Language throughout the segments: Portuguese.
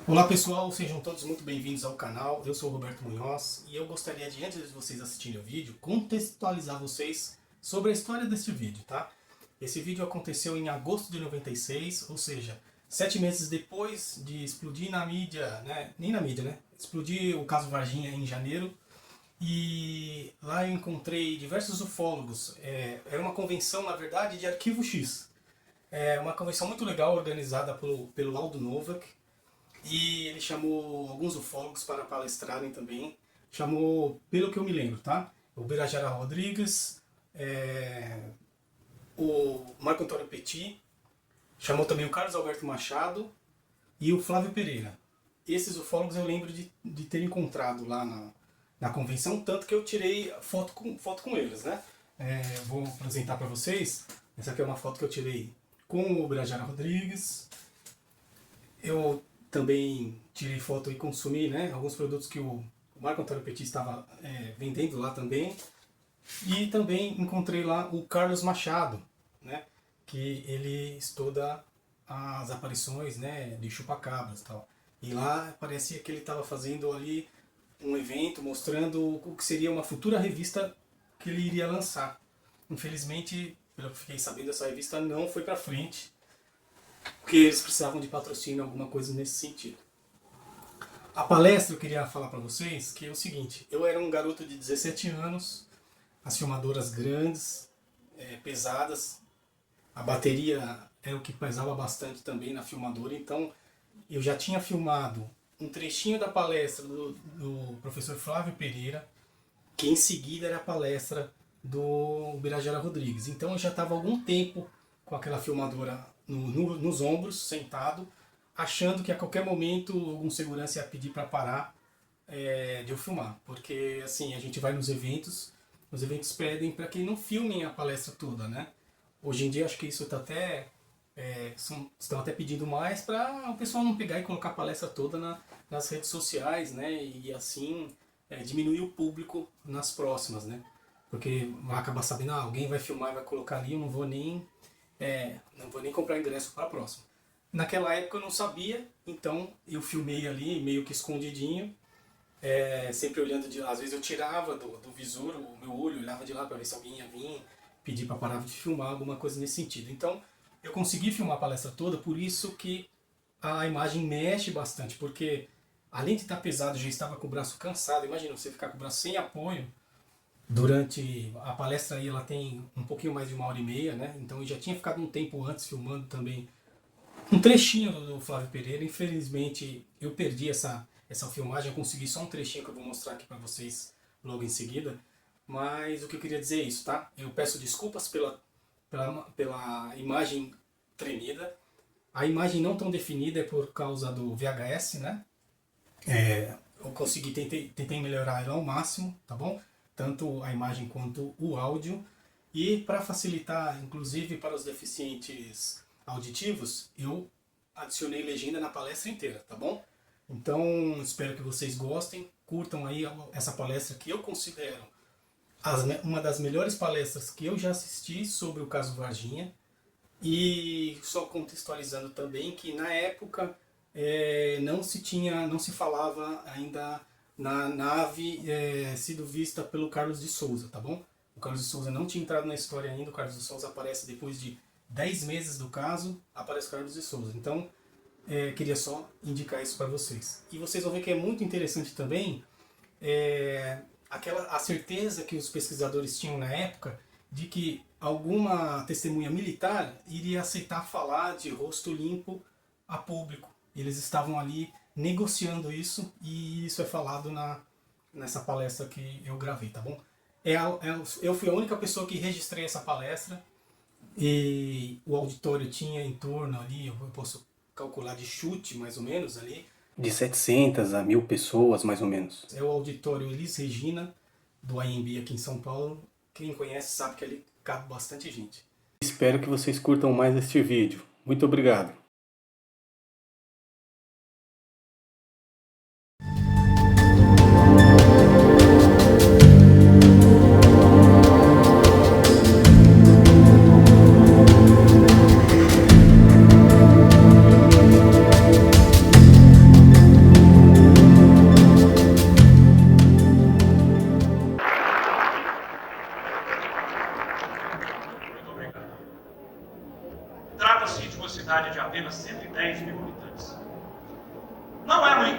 Olá pessoal, sejam todos muito bem-vindos ao canal. Eu sou o Roberto Munhoz e eu gostaria de, antes de vocês assistirem o vídeo, contextualizar vocês sobre a história deste vídeo, tá? Esse vídeo aconteceu em agosto de 96, ou seja, 7 meses depois de explodir na mídia, né? Nem na mídia, né? Explodir o caso Varginha em janeiro. E lá eu encontrei diversos ufólogos. Era uma convenção, na verdade, de Arquivo X. É uma convenção muito legal, organizada pelo Aldo Novak. E ele chamou alguns ufólogos para palestrarem também. Chamou, pelo que eu me lembro, tá? O Birajara Rodrigues, o Marco Antônio Petit, chamou também o Carlos Alberto Machado e o Flávio Pereira. Esses ufólogos eu lembro de ter encontrado lá na convenção, tanto que eu tirei foto com eles, né? Vou apresentar para vocês. Essa aqui é uma foto que eu tirei com o Birajara Rodrigues. Eu também tirei foto e consumi, né, alguns produtos que o Marco Antônio Petit estava vendendo lá também. E também encontrei lá o Carlos Machado, né, que ele estuda as aparições, né, de chupacabras e tal. E lá parecia que ele estava fazendo ali um evento mostrando o que seria uma futura revista que ele iria lançar. Infelizmente, pelo que fiquei sabendo, essa revista não foi para frente, porque eles precisavam de patrocínio, alguma coisa nesse sentido. A palestra eu queria falar para vocês que é o seguinte: eu era um garoto de 17 anos, as filmadoras grandes, pesadas, a bateria era o que pesava bastante também na filmadora, então eu já tinha filmado um trechinho da palestra do professor Flávio Pereira, que em seguida era a palestra do Birajara Rodrigues. Então eu já estava há algum tempo com aquela filmadora nos ombros, sentado, achando que a qualquer momento algum segurança ia pedir para parar de eu filmar. Porque assim, a gente vai nos eventos pedem para que não filmem a palestra toda, né? Hoje em dia acho que isso está até... estão até pedindo mais para o pessoal não pegar e colocar a palestra toda nas redes sociais, né? E assim diminuir o público nas próximas, né? Porque vai acabar sabendo, alguém vai filmar e vai colocar ali, eu não vou nem comprar ingresso para a próxima. Naquela época eu não sabia, então eu filmei ali meio que escondidinho, sempre olhando às vezes eu tirava do visor o meu olho, olhava de lá para ver se alguém ia vir, pedir para parar de filmar, alguma coisa nesse sentido. Então eu consegui filmar a palestra toda, por isso que a imagem mexe bastante, porque além de estar pesado, eu já estava com o braço cansado. Imagina você ficar com o braço sem apoio. Durante a palestra aí ela tem um pouquinho mais de 1h30, né? Então eu já tinha ficado um tempo antes filmando também um trechinho do Flávio Pereira. Infelizmente eu perdi essa filmagem, eu consegui só um trechinho que eu vou mostrar aqui para vocês logo em seguida. Mas o que eu queria dizer é isso, tá? Eu peço desculpas pela imagem tremida. A imagem não tão definida é por causa do VHS, né? Eu tentei melhorar ela ao máximo, tá bom? Tanto a imagem quanto o áudio. E para facilitar, inclusive para os deficientes auditivos, eu adicionei legenda na palestra inteira, tá bom? Então espero que vocês gostem, curtam aí essa palestra que eu considero uma das melhores palestras que eu já assisti sobre o caso Varginha. E só contextualizando também que na época não se falava ainda na nave sido vista pelo Carlos de Souza, tá bom? O Carlos de Souza não tinha entrado na história ainda, o Carlos de Souza aparece depois de 10 meses do caso, aparece o Carlos de Souza. Então, queria só indicar isso para vocês. E vocês vão ver que é muito interessante também a certeza que os pesquisadores tinham na época de que alguma testemunha militar iria aceitar falar de rosto limpo a público. Eles estavam ali negociando isso, e isso é falado nessa palestra que eu gravei, tá bom? Eu fui a única pessoa que registrei essa palestra, e o auditório tinha em torno ali, eu posso calcular de chute mais ou menos ali, de 700 a 1000 pessoas mais ou menos. É o auditório Elis Regina, do AMB aqui em São Paulo. Quem conhece sabe que ali cabe bastante gente. Espero que vocês curtam mais este vídeo. Muito obrigado.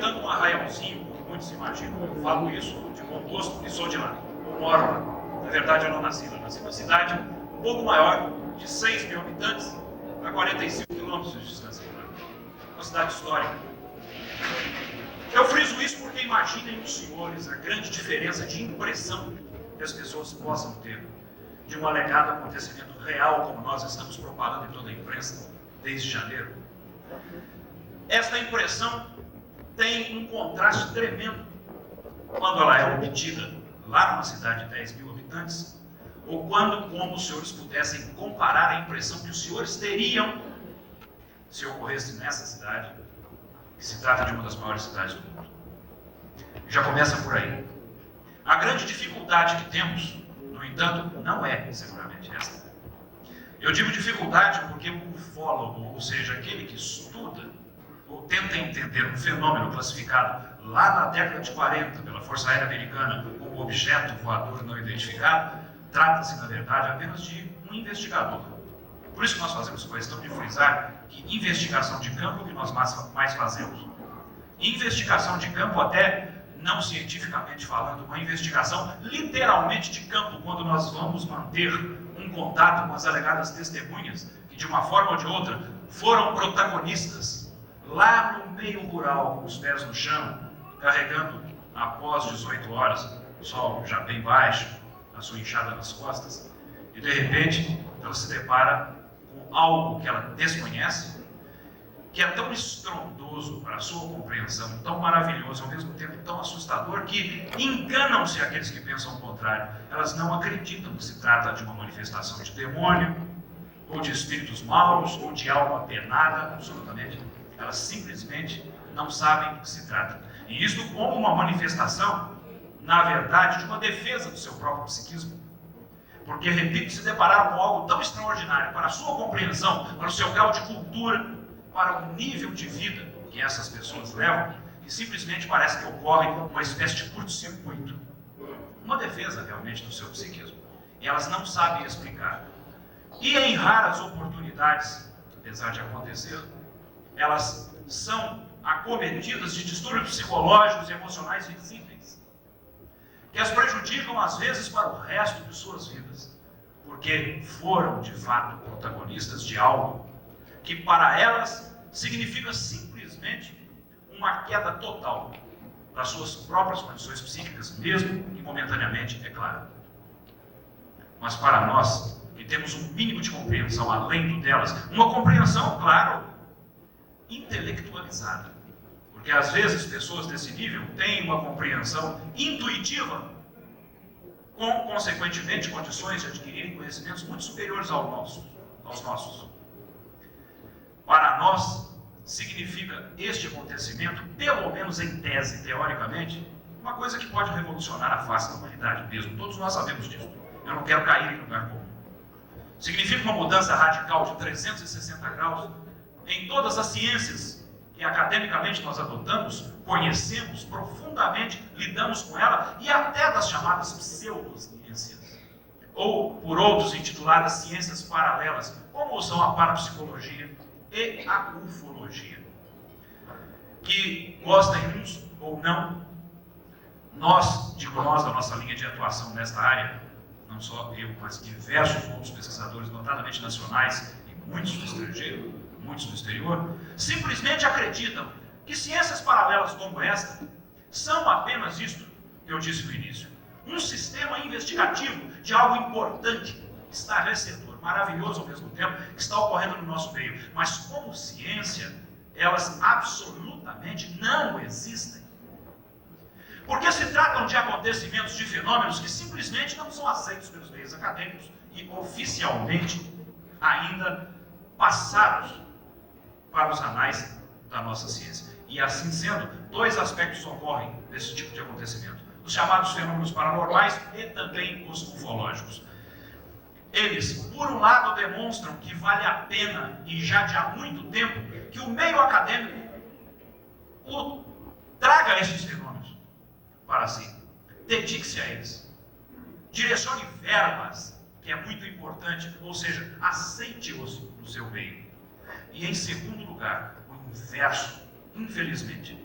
frequentando um arraialzinho, como muitos imaginam. Eu falo isso de bom gosto, porque sou de lá. Eu moro lá. Na verdade, eu não nasci lá. Nasci numa cidade um pouco maior, de 6 mil habitantes, a 45 quilômetros de distância. Uma cidade histórica. Eu friso isso porque imaginem os senhores a grande diferença de impressão que as pessoas possam ter de um alegado acontecimento real, como nós estamos propagando em toda a imprensa desde janeiro. Esta impressão tem um contraste tremendo quando ela é obtida lá numa cidade de 10 mil habitantes, ou quando, como os senhores pudessem comparar a impressão que os senhores teriam se ocorresse nessa cidade, que se trata de uma das maiores cidades do mundo. Já começa por aí. A grande dificuldade que temos, no entanto, não é seguramente essa. Eu digo dificuldade porque o ufólogo, ou seja, aquele que estuda ou tenta entender um fenômeno classificado lá na década de 40 pela Força Aérea Americana como objeto voador não identificado, trata-se, na verdade, apenas de um investigador. Por isso que nós fazemos questão de frisar que investigação de campo é o que nós mais fazemos. Investigação de campo, até não cientificamente falando, uma investigação literalmente de campo, quando nós vamos manter um contato com as alegadas testemunhas, que de uma forma ou de outra foram protagonistas lá no meio rural, com os pés no chão, carregando após 18 horas, o sol já bem baixo, a sua enxada nas costas, e de repente ela se depara com algo que ela desconhece, que é tão estrondoso para a sua compreensão, tão maravilhoso, ao mesmo tempo tão assustador, que enganam-se aqueles que pensam o contrário. Elas não acreditam que se trata de uma manifestação de demônio, ou de espíritos maus, ou de alma penada, absolutamente. Elas simplesmente não sabem do que se trata. E isto como uma manifestação, na verdade, de uma defesa do seu próprio psiquismo. Porque, repito, se depararam com algo tão extraordinário para a sua compreensão, para o seu grau de cultura, para o nível de vida que essas pessoas levam, que simplesmente parece que ocorre uma espécie de curto-circuito. Uma defesa, realmente, do seu psiquismo. E elas não sabem explicar. E em raras oportunidades, apesar de acontecer, elas são acometidas de distúrbios psicológicos e emocionais visíveis, que as prejudicam, às vezes, para o resto de suas vidas, porque foram, de fato, protagonistas de algo que para elas significa simplesmente uma queda total das suas próprias condições psíquicas, mesmo que momentaneamente, é claro. Mas para nós, que temos um mínimo de compreensão além do delas, uma compreensão, claro, intelectualizada, porque às vezes pessoas desse nível têm uma compreensão intuitiva, com, consequentemente, condições de adquirirem conhecimentos muito superiores aos nossos. Para nós, significa este acontecimento, pelo menos em tese, teoricamente, uma coisa que pode revolucionar a face da humanidade mesmo. Todos nós sabemos disso. Eu não quero cair em lugar comum. Significa uma mudança radical de 360 graus em todas as ciências que academicamente nós adotamos, conhecemos profundamente, lidamos com ela, e até das chamadas pseudociências, ou por outros intituladas ciências paralelas, como são a parapsicologia e a ufologia, que gostem uns ou não, nós, digo nós, da nossa linha de atuação nesta área, não só eu, mas diversos outros pesquisadores, notadamente nacionais e muitos do estrangeiro, muitos do exterior, simplesmente acreditam que ciências paralelas como esta são apenas isto que eu disse no início, um sistema investigativo de algo importante, estarrecedor, maravilhoso ao mesmo tempo, que está ocorrendo no nosso meio. Mas como ciência, elas absolutamente não existem. Porque se tratam de acontecimentos, de fenômenos que simplesmente não são aceitos pelos meios acadêmicos e oficialmente ainda passados para os anais da nossa ciência. E assim sendo, dois aspectos ocorrem desse tipo de acontecimento: os chamados fenômenos paranormais e também os ufológicos. Eles, por um lado, demonstram que vale a pena, e já de há muito tempo, que o meio acadêmico traga esses fenômenos para si. Dedique-se a eles. Direcione verbas, que é muito importante, ou seja, aceite-os no seu meio. E em segundo lugar, o inverso, infelizmente.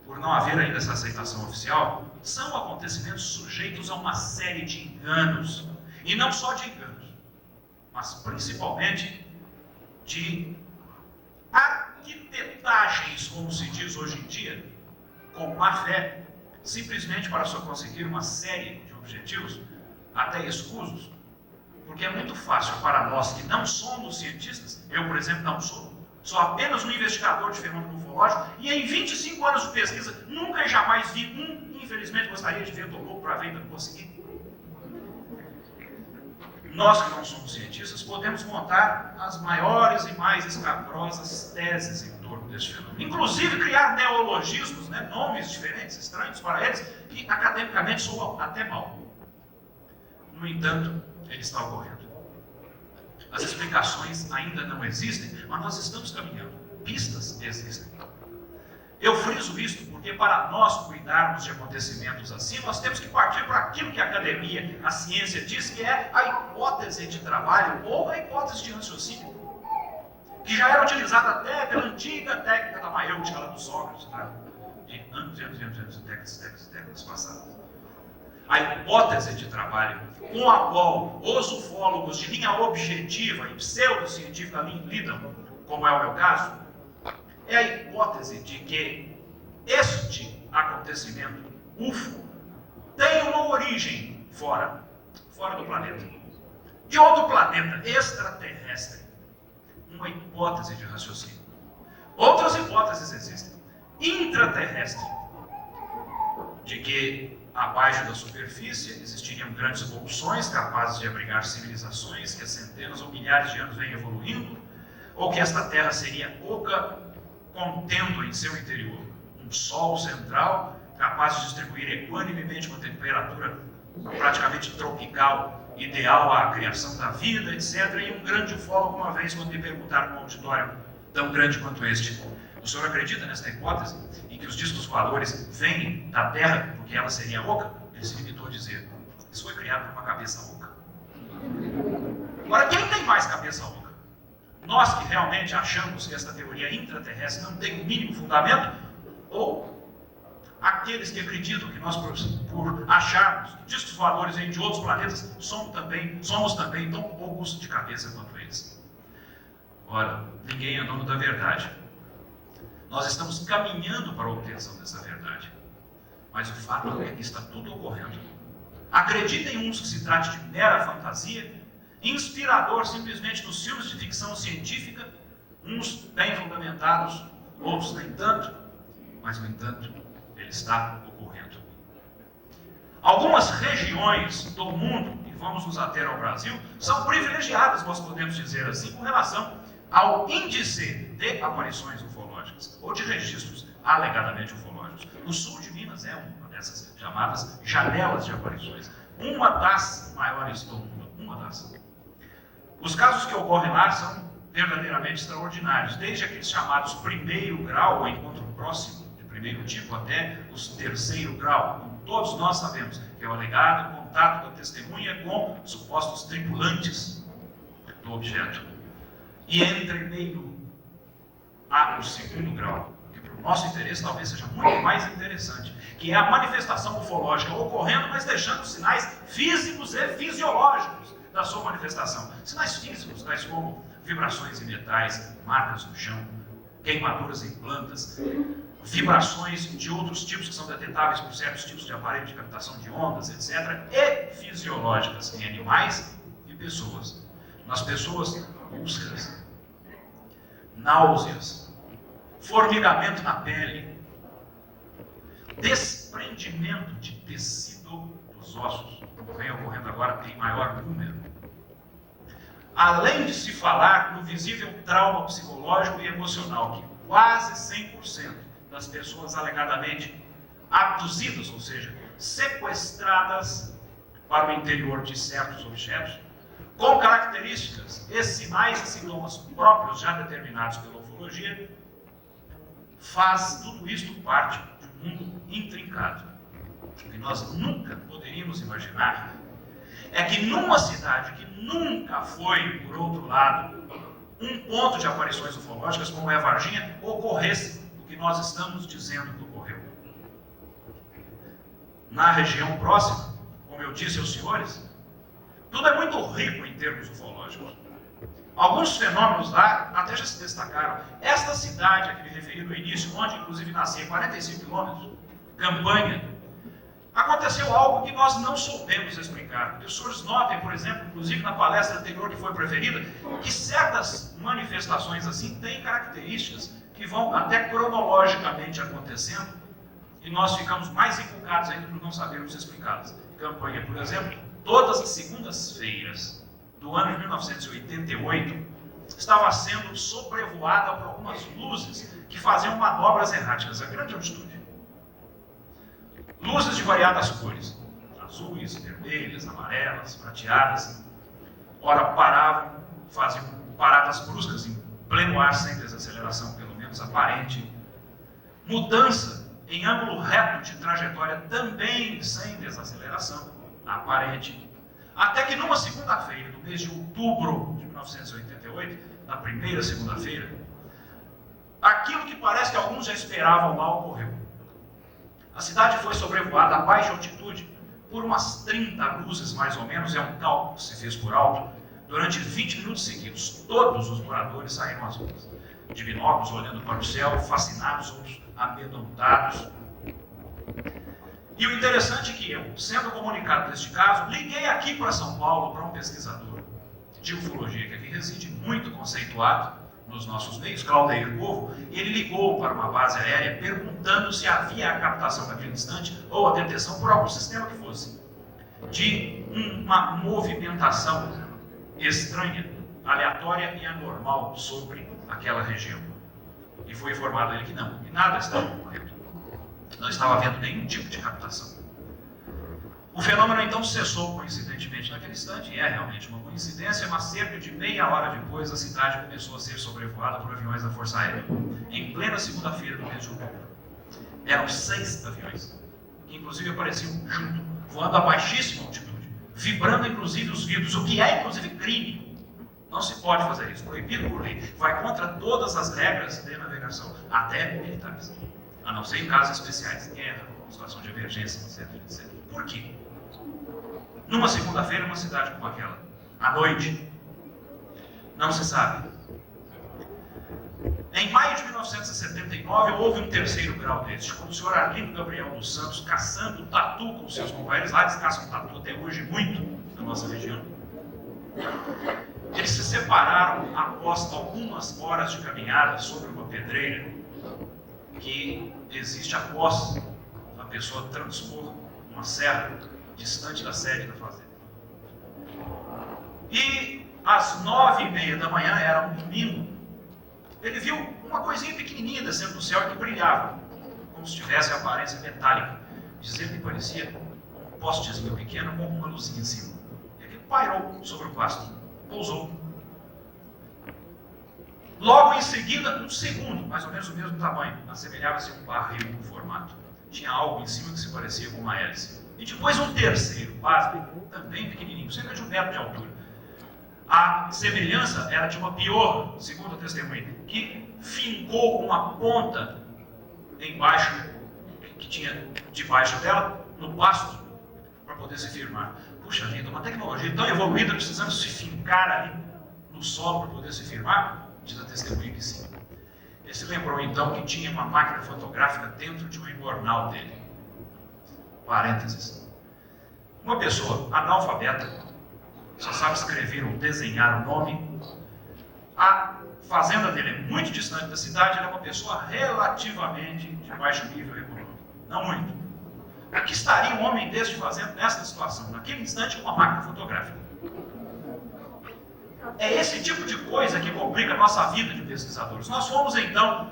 por não haver ainda essa aceitação oficial, são acontecimentos sujeitos a uma série de enganos. E não só de enganos, mas principalmente de arquitetagens, como se diz hoje em dia, com má fé, simplesmente para só conseguir uma série de objetivos, até escusos. Porque é muito fácil para nós que não somos cientistas, eu, por exemplo, não sou apenas um investigador de fenômeno ufológico, e em 25 anos de pesquisa, nunca e jamais vi um, infelizmente gostaria de ver, estou louco para ver, ainda não consegui. Nós que não somos cientistas podemos montar as maiores e mais escabrosas teses em torno deste fenômeno. Inclusive criar neologismos, nomes diferentes, estranhos para eles, que academicamente soam até mal. No entanto, ele está ocorrendo. As explicações ainda não existem, mas nós estamos caminhando. Pistas existem. Eu friso isto porque para nós cuidarmos de acontecimentos assim, nós temos que partir para aquilo que a academia, a ciência diz que é a hipótese de trabalho ou a hipótese de raciocínio, que já era utilizada até pela antiga técnica da maiêutica lá do Sócrates, de anos, décadas passadas. A hipótese de trabalho com a qual os ufólogos de linha objetiva e pseudocientífica lidam, como é o meu caso, é a hipótese de que este acontecimento UFO tem uma origem fora do planeta. De outro planeta, extraterrestre. Uma hipótese de raciocínio. Outras hipóteses existem. Intraterrestre. De que abaixo da superfície existiriam grandes evoluções capazes de abrigar civilizações que há centenas ou milhares de anos vêm evoluindo, ou que esta Terra seria oca, contendo em seu interior um Sol central, capaz de distribuir equanimemente uma temperatura praticamente tropical, ideal à criação da vida, etc. E um grande ufólogo, uma vez, quando me perguntaram num auditório tão grande quanto este: o senhor acredita nesta hipótese, em que os discos voadores vêm da Terra porque ela seria oca? Ele se limitou a dizer: isso foi criado por uma cabeça oca. Agora, quem tem mais cabeça oca? Nós que realmente achamos que esta teoria intraterrestre não tem o mínimo fundamento, ou aqueles que acreditam que nós, por acharmos que discos voadores vêm de outros planetas, somos também tão poucos de cabeça quanto eles? Ora, ninguém é dono da verdade. Nós estamos caminhando para a obtenção dessa verdade. Mas o fato é que está tudo ocorrendo. Acreditem uns que se trate de mera fantasia, inspirador simplesmente nos filmes de ficção científica, uns bem fundamentados, outros nem tanto, mas, no entanto, ele está ocorrendo. Algumas regiões do mundo, e vamos nos ater ao Brasil, são privilegiadas, nós podemos dizer assim, com relação ao índice de aparições ufológicas, ou de registros alegadamente ufológicos. O sul de Minas é uma dessas chamadas janelas de aparições, uma das maiores do mundo, uma das. Os casos que ocorrem lá são verdadeiramente extraordinários, desde aqueles chamados primeiro grau, ou encontro próximo, de primeiro tipo, até os terceiro grau, como todos nós sabemos, que é o alegado contato da testemunha com supostos tripulantes do objeto. E entre meio há o segundo grau, que para o nosso interesse talvez seja muito mais interessante, que é a manifestação ufológica ocorrendo, mas deixando sinais físicos e fisiológicos da sua manifestação. Sinais físicos, tais como vibrações em metais, marcas no chão, queimaduras em plantas, vibrações de outros tipos que são detetáveis por certos tipos de aparelho de captação de ondas, etc. E fisiológicas em animais e pessoas. Nas pessoas, úlceras, náuseas, formigamento na pele, desprendimento de tecido dos ossos, vem ocorrendo agora em maior número. Além de se falar no visível trauma psicológico e emocional, que quase 100% das pessoas alegadamente abduzidas, ou seja, sequestradas para o interior de certos objetos, com características e sinais e sintomas próprios já determinados pela ufologia, faz tudo isto parte de um mundo intrincado. O que nós nunca poderíamos imaginar é que numa cidade que nunca foi, por outro lado, um ponto de aparições ufológicas como é Varginha, ocorresse o que nós estamos dizendo que ocorreu. na região próxima, como eu disse aos senhores, tudo é muito rico em termos ufológicos. Alguns fenômenos lá até já se destacaram. Esta cidade a que me referi no início, onde inclusive nasci, 45 quilômetros, Campanha, aconteceu algo que nós não soubemos explicar. Os senhores notem, por exemplo, inclusive na palestra anterior que foi preferida, que certas manifestações assim têm características que vão até cronologicamente acontecendo e nós ficamos mais encucados ainda por não sabermos explicá-las. Campanha, por exemplo, todas as segundas-feiras do ano de 1988 estava sendo sobrevoada por algumas luzes que faziam manobras erráticas a grande altitude. Luzes de variadas cores, azuis, vermelhas, amarelas, prateadas. Ora paravam, faziam paradas bruscas em pleno ar sem desaceleração, pelo menos aparente. Mudança em ângulo reto de trajetória também sem desaceleração aparente. Até que numa segunda-feira, no mês de outubro de 1988, na primeira segunda-feira, aquilo que parece que alguns já esperavam lá ocorreu. A cidade foi sobrevoada a baixa altitude por umas 30 luzes, mais ou menos, é um cálculo que se fez por alto, durante 20 minutos seguidos. Todos os moradores saíram às ruas, de binóculos, olhando para o céu, fascinados, outros amedrontados. E o interessante é que eu, sendo comunicado deste caso, liguei aqui para São Paulo para um pesquisador de ufologia que aqui reside, muito conceituado nos nossos meios, Claudeir Povo. Ele ligou para uma base aérea perguntando se havia a captação naquele instante ou a detecção por algum sistema que fosse de uma movimentação estranha, aleatória e anormal sobre aquela região. E foi informado a ele que não, que nada estava ocorrendo. Não estava havendo nenhum tipo de captação. O fenômeno então cessou coincidentemente naquele instante, e é realmente uma coincidência, mas cerca de meia hora depois a cidade começou a ser sobrevoada por aviões da Força Aérea, em plena segunda-feira do mês de outubro. Eram 6 aviões, que inclusive apareciam junto, voando a baixíssima altitude, vibrando inclusive os vidros, o que é inclusive crime. Não se pode fazer isso, proibido por lei, vai contra todas as regras de navegação, até militares, a não ser em casos especiais, guerra, situação de emergência, etc, etc. Por quê? Numa segunda-feira, numa cidade como aquela, à noite, não se sabe. Em maio de 1979, houve um terceiro grau deste, quando o senhor Arlindo Gabriel dos Santos, caçando tatu com seus companheiros, lá eles caçam tatu até hoje muito na nossa região. Eles se separaram após algumas horas de caminhada sobre uma pedreira que existe após a pessoa transpor uma serra distante da sede da fazenda. E às 9h30 da manhã, era um domingo, ele viu uma coisinha pequenininha descendo do céu que brilhava, como se tivesse aparência metálica. Diz ele que parecia um postezinho pequeno com uma luzinha em cima. E aquilo pairou sobre o pasto, pousou. Logo em seguida, um segundo, mais ou menos o mesmo tamanho, assemelhava-se a um barril no formato. Tinha algo em cima que se parecia com uma hélice. E depois um terceiro, também pequenininho, cerca de 1 metro de altura. A semelhança era de uma piorra, segundo a testemunha, que fincou uma ponta embaixo, que tinha debaixo dela, no pasto, para poder se firmar. Puxa vida, uma tecnologia tão evoluída, precisando se fincar ali no solo para poder se firmar? Diz a testemunha que sim. Ele se lembrou então que tinha uma máquina fotográfica dentro de um embornal dele. Parênteses. Uma pessoa analfabeta, só sabe escrever ou desenhar o nome. A fazenda dele é muito distante da cidade, ele é uma pessoa relativamente de baixo nível econômico. Não muito. O que estaria um homem deste fazendo nesta situação, naquele instante, com uma máquina fotográfica? É esse tipo de coisa que complica a nossa vida de pesquisadores. Nós fomos, então,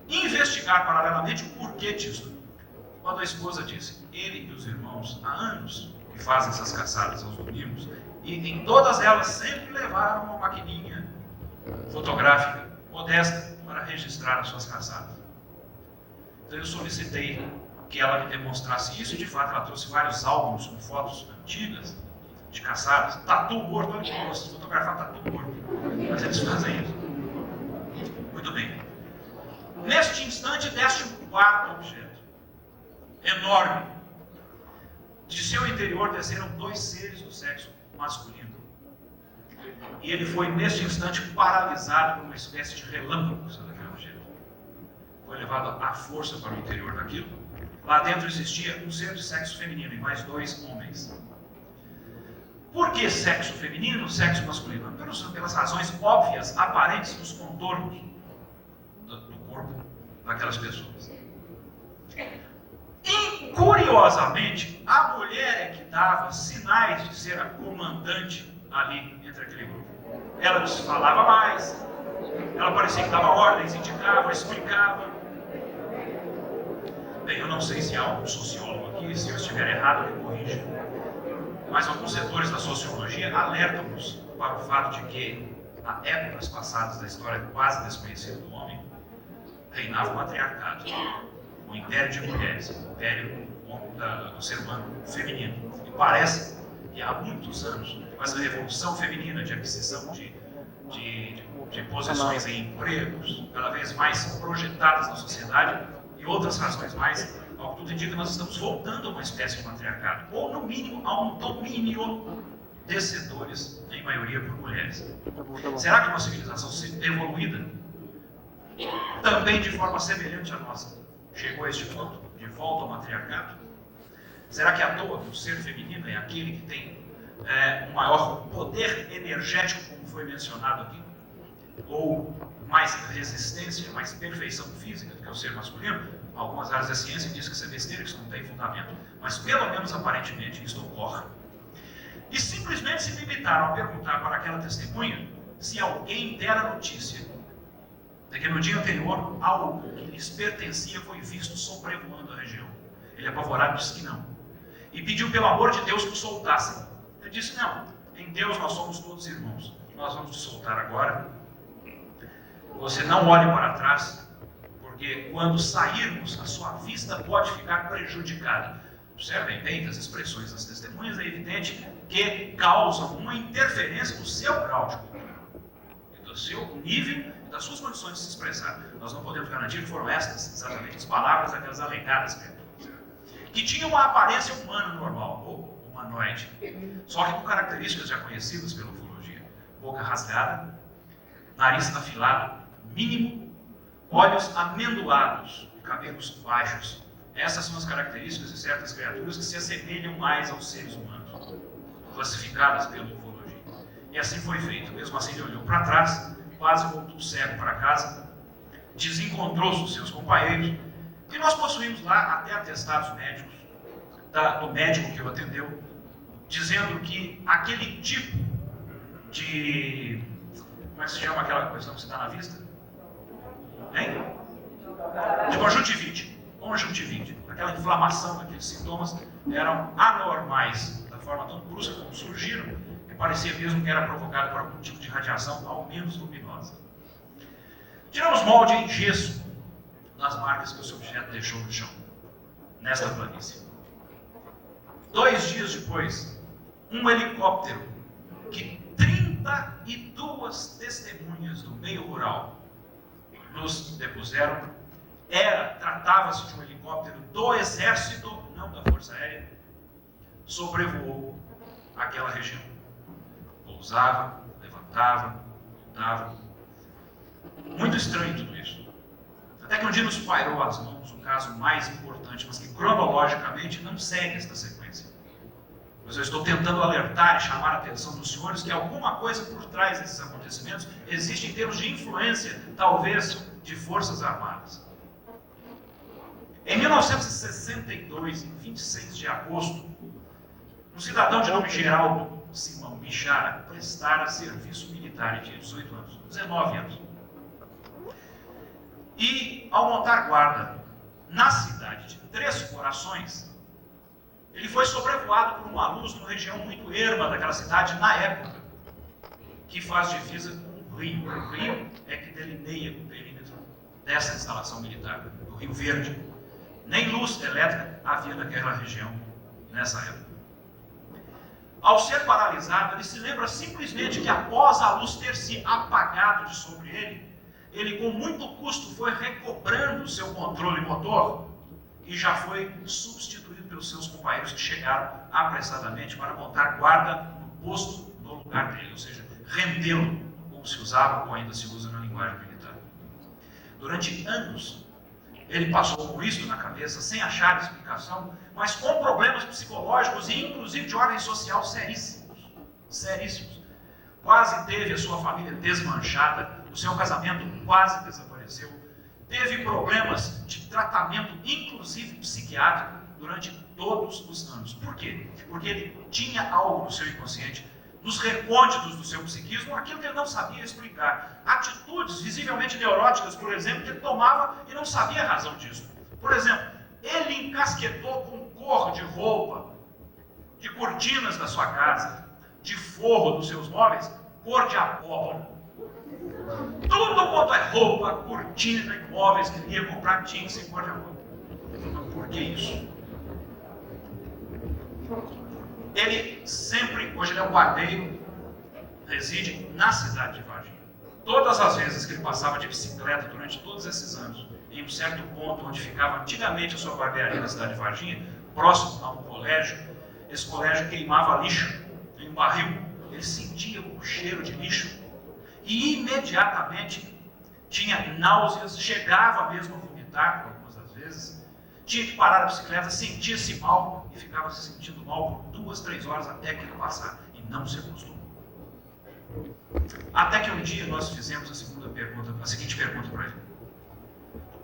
investigar paralelamente o porquê disso. Quando a esposa disse, ele e os irmãos, há anos que fazem essas caçadas aos domingos, e em todas elas sempre levaram uma maquininha fotográfica modesta para registrar as suas caçadas. Então eu solicitei que ela me demonstrasse isso, e de fato ela trouxe vários álbuns com fotos antigas de caçadas, tatu morto, olha que gosto de fotografar tatu morto, mas eles fazem isso. Muito bem. Neste instante, deste um quarto objeto, enorme, De seu interior desceram 2 seres do sexo masculino. E ele foi, neste instante, paralisado por uma espécie de relâmpago daquele objeto. Foi levado à força para o interior daquilo. Lá dentro existia um ser de sexo feminino e mais 2 homens. Por que sexo feminino, sexo masculino? Pelas razões óbvias, aparentes dos contornos do corpo daquelas pessoas. E, curiosamente, a mulher é que dava sinais de ser a comandante ali entre aquele grupo. Ela falava mais, ela parecia que dava ordens, indicava, explicava. Bem, eu não sei se há algum sociólogo aqui, se eu estiver errado, me corrija. Mas alguns setores da sociologia alertam-nos para o fato de que, na épocas passadas da história quase desconhecida do homem, reinava o matriarcado, o império de mulheres, o império do ser humano feminino. E parece que há muitos anos, com essa revolução feminina de aquisição de posições em empregos, cada vez mais projetadas na sociedade, e outras razões mais, ao que tudo indica, nós estamos voltando a uma espécie de matriarcado, ou no mínimo a um domínio de setores, em maioria por mulheres. Será que uma civilização evoluída, também de forma semelhante à nossa, chegou a este ponto, de volta ao matriarcado? Será que à toa que o ser feminino é aquele que tem um maior poder energético, como foi mencionado aqui, ou mais resistência, mais perfeição física do que o ser masculino? Algumas áreas da ciência dizem que isso é besteira, que isso não tem fundamento, mas pelo menos aparentemente isso ocorre. E simplesmente se limitaram a perguntar para aquela testemunha se alguém dera notícia de que no dia anterior algo que lhes pertencia foi visto sobrevoando a região. Ele, apavorado, disse que não. E pediu pelo amor de Deus que o soltassem. Ele disse: não, em Deus nós somos todos irmãos. Nós vamos te soltar agora. Você não olhe para trás, porque quando sairmos, a sua vista pode ficar prejudicada. Observem bem que as expressões das testemunhas é evidente que causam uma interferência no seu grau de cultura, e do seu nível e das suas condições de se expressar. Nós não podemos garantir que foram estas exatamente as palavras daquelas alegadas que tinham uma aparência humana normal, ou humanoide, só que com características já conhecidas pela ufologia: boca rasgada, nariz afilado, mínimo, olhos amendoados e cabelos baixos. Essas são as características de certas criaturas que se assemelham mais aos seres humanos, classificadas pela ufologia. E assim foi feito. Mesmo assim, ele olhou para trás, quase voltou cego para casa, desencontrou-se dos seus companheiros, e nós possuímos lá até atestados médicos, do médico que o atendeu, dizendo que aquele tipo de... como é que se chama aquela questão que você dá na vista? Hein? De conjuntivite. Aquela inflamação, aqueles sintomas eram anormais, da forma tão brusca como surgiram, que parecia mesmo que era provocado por algum tipo de radiação, ao menos luminosa. Tiramos molde em gesso nas marcas que o seu objeto deixou no chão, nesta planície. 2 dias depois, um helicóptero que 32 testemunhas do meio rural nos depuseram, tratava-se de um helicóptero do Exército, não da Força Aérea, sobrevoou aquela região. Pousava, levantava, voltava. Muito estranho tudo isso. Até que um dia nos pairou às mãos o caso mais importante, mas que cronologicamente não segue esta sequência. Mas eu estou tentando alertar e chamar a atenção dos senhores que alguma coisa por trás desses acontecimentos existe em termos de influência, talvez, de forças armadas. Em 1962, em 26 de agosto, um cidadão de nome Geraldo Simão Bichara prestara serviço militar e tinha 18 anos, 19 anos. E, ao montar guarda na cidade de Três Corações, ele foi sobrevoado por uma luz numa região muito erma daquela cidade, na época, que faz divisa com o rio. O rio é que delineia o perímetro dessa instalação militar, o Rio Verde. Nem luz elétrica havia naquela região nessa época. Ao ser paralisado, ele se lembra simplesmente que após a luz ter se apagado de sobre ele com muito custo foi recobrando o seu controle motor e já foi substituído pelos seus companheiros que chegaram apressadamente para montar guarda no posto no lugar dele, ou seja, rendê-lo, como se usava ou ainda se usa na linguagem militar. Durante anos, ele passou com isso na cabeça, sem achar explicação, mas com problemas psicológicos e inclusive de ordem social seríssimos. Seríssimos. Quase teve a sua família desmanchada, o seu casamento quase desapareceu, teve problemas de tratamento, inclusive psiquiátrico, durante todos os anos. Por quê? Porque ele tinha algo no seu inconsciente, nos recônditos do seu psiquismo, aquilo que ele não sabia explicar. Atitudes visivelmente neuróticas, por exemplo, que ele tomava e não sabia a razão disso. Por exemplo, ele encasquetou com cor de roupa, de cortinas da sua casa, de forro dos seus móveis, cor de abóbora. Tudo quanto é roupa, cortina e móveis que ele ia comprar tinha que ser cor de abóbora. Mas por que isso? Ele sempre, hoje ele é um guardeiro, reside na cidade de Varginha. Todas as vezes que ele passava de bicicleta durante todos esses anos, em um certo ponto onde ficava antigamente a sua barbearia na cidade de Varginha, próximo a um colégio, esse colégio queimava lixo em um barril. Ele sentia o cheiro de lixo e imediatamente tinha náuseas, chegava mesmo a vomitar algumas das vezes, tinha que parar a bicicleta, sentia-se mal e ficava se sentindo mal por 2, 3 horas até que ele passar e não se acostumou. Até que um dia nós fizemos a seguinte pergunta para ele: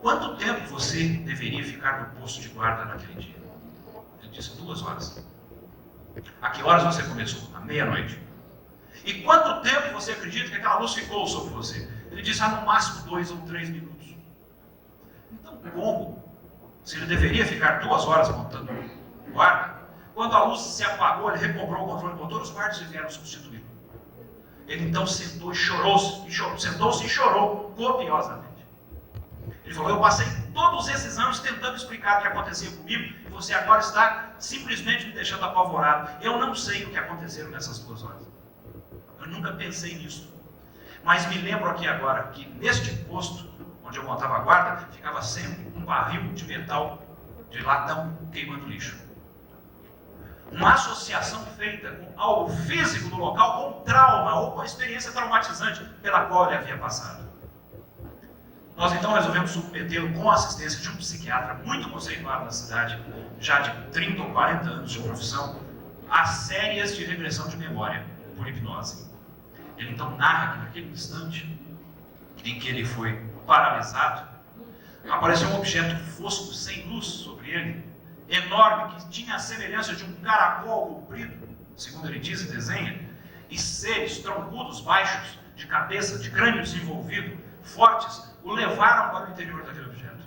quanto tempo você deveria ficar no posto de guarda naquele dia? Ele disse 2 horas. A que horas você começou? À meia-noite. E quanto tempo você acredita que aquela luz ficou sobre você? Ele disse, no máximo 2 ou 3 minutos. Então, como? Se ele deveria ficar 2 horas montando guarda, quando a luz se apagou, ele recobrou o controle motor, os guardas vieram substituir. Ele então sentou e sentou-se e chorou copiosamente. Ele falou, eu passei todos esses anos tentando explicar o que acontecia comigo e você agora está simplesmente me deixando apavorado. Eu não sei o que aconteceu nessas 2 horas. Eu nunca pensei nisso. Mas me lembro aqui agora que neste posto onde eu montava a guarda, ficava sempre um barril de metal, de latão, queimando lixo. Uma associação feita com algo físico do local, com trauma ou com a experiência traumatizante pela qual ele havia passado. Nós então resolvemos submetê-lo com a assistência de um psiquiatra muito conceituado na cidade, já de 30 ou 40 anos de profissão, a sérias de regressão de memória por hipnose. Ele então narra que naquele instante em que ele foi paralisado, apareceu um objeto fosco, sem luz sobre ele, enorme, que tinha a semelhança de um caracol comprido, segundo ele diz e desenha, e seres troncudos, baixos, de cabeça, de crânio desenvolvido, fortes, o levaram para o interior daquele objeto.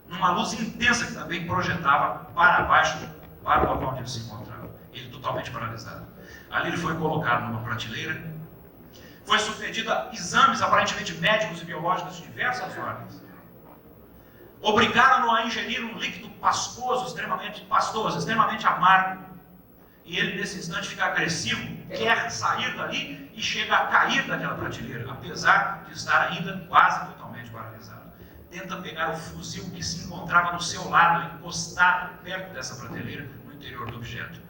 Numa luz intensa que também projetava para baixo, para o local onde ele se encontrava. Ele totalmente paralisado. Ali ele foi colocado numa prateleira, foi submetido a exames aparentemente médicos e biológicos de diversas ordens. Obrigaram-no a ingerir um líquido pastoso, extremamente amargo. E ele, nesse instante, fica agressivo, quer sair dali e chega a cair daquela prateleira, apesar de estar ainda quase totalmente paralisado. Tenta pegar o fuzil que se encontrava do seu lado, encostado perto dessa prateleira, no interior do objeto.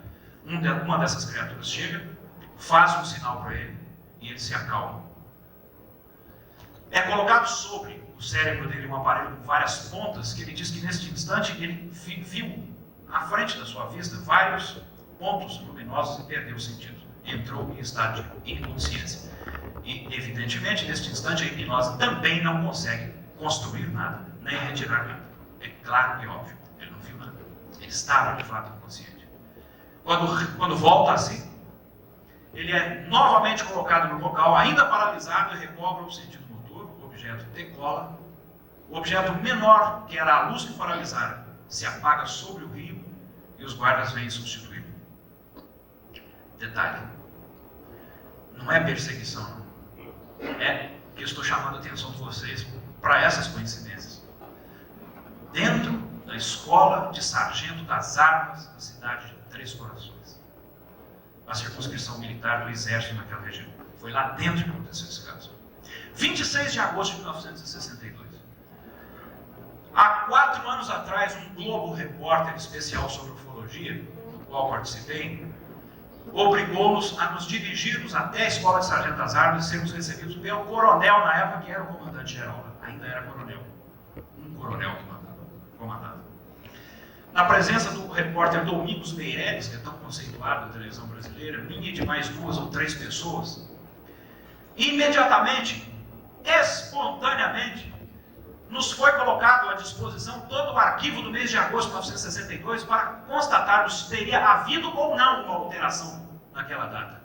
Uma dessas criaturas chega, faz um sinal para ele e ele se acalma. É colocado sobre o cérebro dele um aparelho com várias pontas, que ele diz que neste instante ele viu à frente da sua vista vários pontos luminosos e perdeu o sentido. Entrou em estado de inconsciência. E, evidentemente, neste instante a hipnose também não consegue construir nada, nem retirar nada. É claro e óbvio, ele não viu nada. Ele estava, de fato, inconsciente. Quando volta a si, ele é novamente colocado no local, ainda paralisado, e recobra o sentido motor, o objeto decola. O objeto menor, que era a luz que paralisara, se apaga sobre o rio e os guardas vêm substituí-lo. Detalhe, não é perseguição, é que eu estou chamando a atenção de vocês para essas coincidências. Dentro da escola de sargento das armas da cidade de Três Corações, a circunscrição militar do exército naquela região. Foi lá dentro que aconteceu esse caso. 26 de agosto de 1962. Há 4 anos atrás, um Globo Repórter especial sobre ufologia, do qual participei, obrigou-nos a nos dirigirmos até a Escola de Sargento das Armas e sermos recebidos pelo coronel, na época que era o comandante-geral, ainda era coronel. Um coronel que comandava. Na presença do repórter Domingos Meirelles, que é tão conceituado na televisão brasileira, minha e de mais 2 ou 3 pessoas, imediatamente, espontaneamente, nos foi colocado à disposição todo o arquivo do mês de agosto de 1962 para constatarmos se teria havido ou não uma alteração naquela data.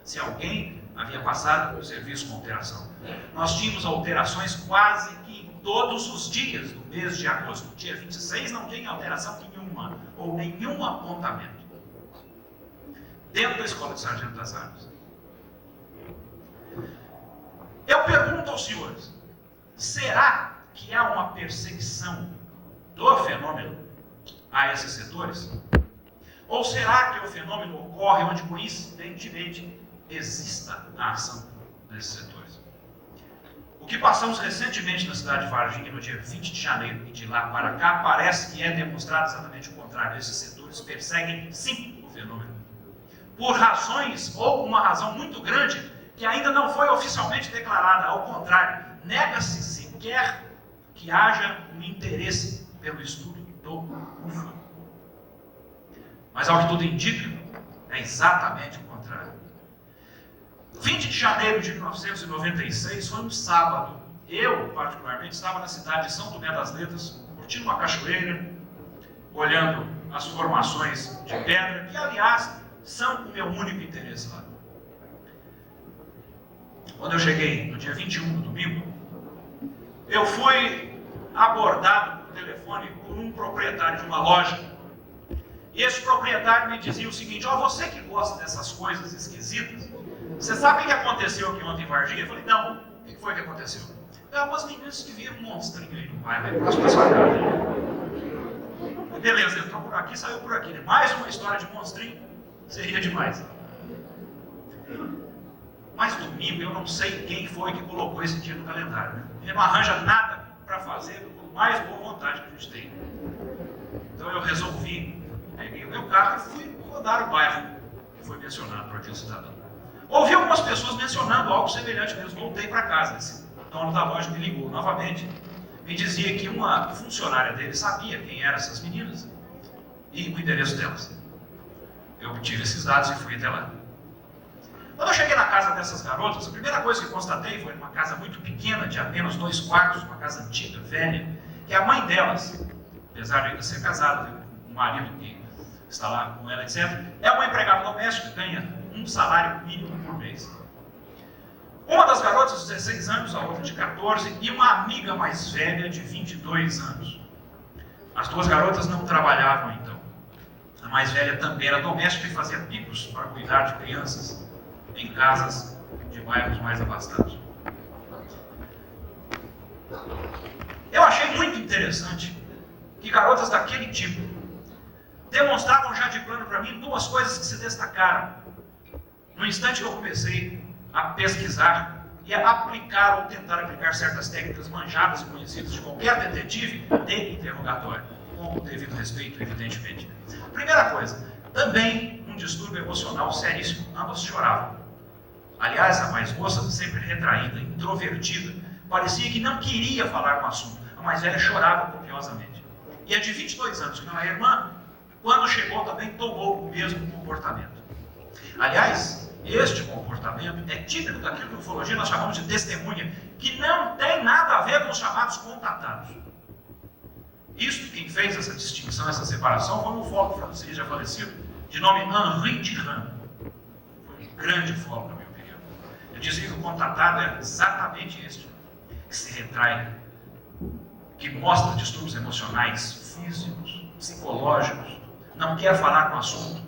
Se alguém havia passado o serviço com alteração. Nós tínhamos alterações quase que todos os dias do mês de agosto. No dia 26 não tinha alteração nenhuma, ou nenhum apontamento. Dentro da Escola de Sargento das Armas. Eu pergunto aos senhores, será que há uma perseguição do fenômeno a esses setores? Ou será que o fenômeno ocorre onde coincidentemente exista a ação desses setores? O que passamos recentemente na cidade de Varginha, no dia 20 de janeiro, e de lá para cá, parece que é demonstrado exatamente o contrário. Esses setores perseguem sim o fenômeno. Por razões, ou uma razão muito grande, que ainda não foi oficialmente declarada. Ao contrário, nega-se sequer que haja um interesse pelo estudo do UFO. Mas, ao que tudo indica, é exatamente o contrário. 20 de janeiro de 1996 foi um sábado. Eu, particularmente, estava na cidade de São Tomé das Letras, curtindo uma cachoeira, olhando as formações de pedra, que, aliás, são o meu único interesse lá. Quando eu cheguei no dia 21, no domingo, eu fui abordado por telefone por um proprietário de uma loja. E esse proprietário me dizia o seguinte: ó, você que gosta dessas coisas esquisitas, você sabe o que aconteceu aqui ontem em Varginha? Eu falei, não, o que foi que aconteceu? Algumas meninas que viram um monstrinho aí no bairro, aí próximo da sua casa. Beleza, entrou por aqui, saiu por aqui. Mais uma história de monstrinho, seria demais. Mas domingo eu não sei quem foi que colocou esse dia no calendário. Ele não arranja nada para fazer, por mais boa vontade que a gente tem. Então eu resolvi, peguei o meu carro e fui rodar o bairro que foi mencionado para o Dia Cidadão. Ouvi algumas pessoas mencionando algo semelhante mesmo. Voltei para casa. Esse dono da loja me ligou novamente. Me dizia que uma funcionária dele sabia quem eram essas meninas e o endereço delas. Eu obtive esses dados e fui até lá. Quando eu cheguei na casa dessas garotas, a primeira coisa que constatei foi uma casa muito pequena, de apenas 2 quartos, uma casa antiga, velha, que a mãe delas, apesar de ainda ser casada, o marido que está lá com ela, etc., é uma empregada doméstica que ganha um salário mínimo por mês. Uma das garotas de 16 anos, a outra de 14, e uma amiga mais velha de 22 anos. As 2 garotas não trabalhavam então. A mais velha também era doméstica e fazia bicos para cuidar de crianças em casas de bairros mais abastados. Eu achei muito interessante que garotas daquele tipo demonstravam já de plano para mim 2 coisas que se destacaram no instante que eu comecei a pesquisar e a aplicar ou tentar aplicar certas técnicas manjadas e conhecidas de qualquer detetive de interrogatório, com o devido respeito, evidentemente. Primeira coisa, também um distúrbio emocional seríssimo. Ambas choravam. Aliás, a mais moça, sempre retraída, introvertida, parecia que não queria falar com o assunto. A mais velha chorava copiosamente. E a de 22 anos, que não é irmã, quando chegou também tomou o mesmo comportamento. Aliás, este comportamento é típico daquilo que na ufologia nós chamamos de testemunha, que não tem nada a ver com os chamados contatados. Isso, quem fez essa distinção, essa separação, foi um ufólogo francês já falecido, de nome Henri Tirran. Foi um grande ufólogo, na minha opinião. Ele dizia que o contatado é exatamente este, que se retrai, que mostra distúrbios emocionais, físicos, psicológicos, não quer falar com o assunto,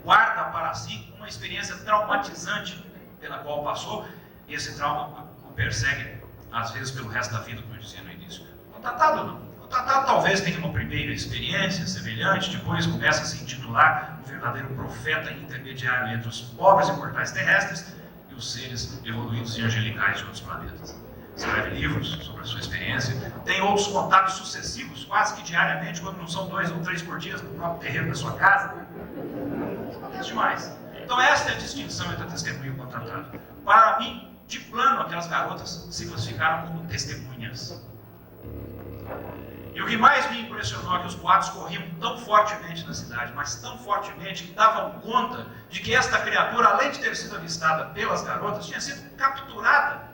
guarda para si uma experiência traumatizante pela qual passou, e esse trauma o persegue, às vezes, pelo resto da vida, como eu dizia no início. Contatado não. Contatado talvez tenha uma primeira experiência semelhante, depois começa a se intitular um verdadeiro profeta intermediário entre os pobres e mortais terrestres e os seres evoluídos e angelicais de outros planetas. escreve livros sobre a sua experiência, tem outros contatos sucessivos, quase que diariamente, quando não são 2 ou 3 por dia, no próprio terreno da sua casa. Acontece demais. Então esta é a distinção entre a testemunha e o contratado. Para mim, de plano, aquelas garotas se classificaram como testemunhas. E o que mais me impressionou é que os boatos corriam tão fortemente na cidade, mas tão fortemente que davam conta de que esta criatura, além de ter sido avistada pelas garotas, tinha sido capturada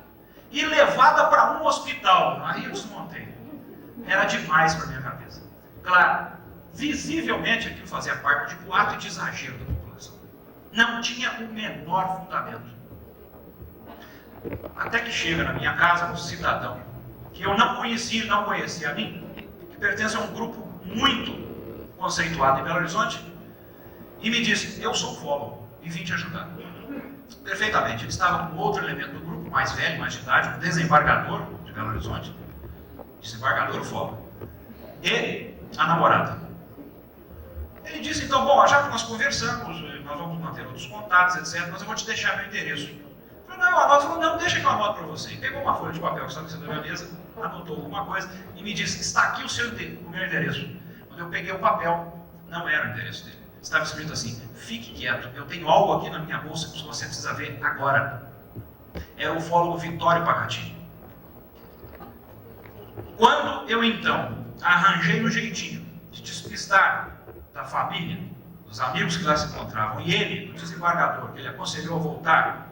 e levada para um hospital. Aí eu desmontei. Era demais para minha cabeça. Claro, visivelmente aquilo fazia parte de boato e de exagero da população. Não tinha o menor fundamento. Até que chega na minha casa um cidadão que eu não conhecia e não conhecia a mim, que pertence a um grupo muito conceituado em Belo Horizonte, e me disse: eu sou ufólogo e vim te ajudar. Perfeitamente, ele estava com outro elemento do grupo, mais velho, mais de idade, um desembargador de Belo Horizonte, desembargador ufólogo, e a namorada. Ele disse: então, bom, já que nós conversamos, nós vamos manter outros contatos, etc., mas eu vou te deixar meu endereço. Eu falei: não, eu anoto. Ele falou: não, deixa que eu anoto para você. E pegou uma folha de papel que estava em cima da minha mesa, anotou alguma coisa e me disse: está aqui o meu endereço. Quando eu peguei o papel, não era o endereço dele. Estava escrito assim: fique quieto, eu tenho algo aqui na minha bolsa que você precisa ver agora. Era o ufólogo Vitório Pacatini. Quando eu então arranjei um jeitinho de despistar da família, dos amigos que lá se encontravam, e ele, o desembargador, que ele aconselhou a voltar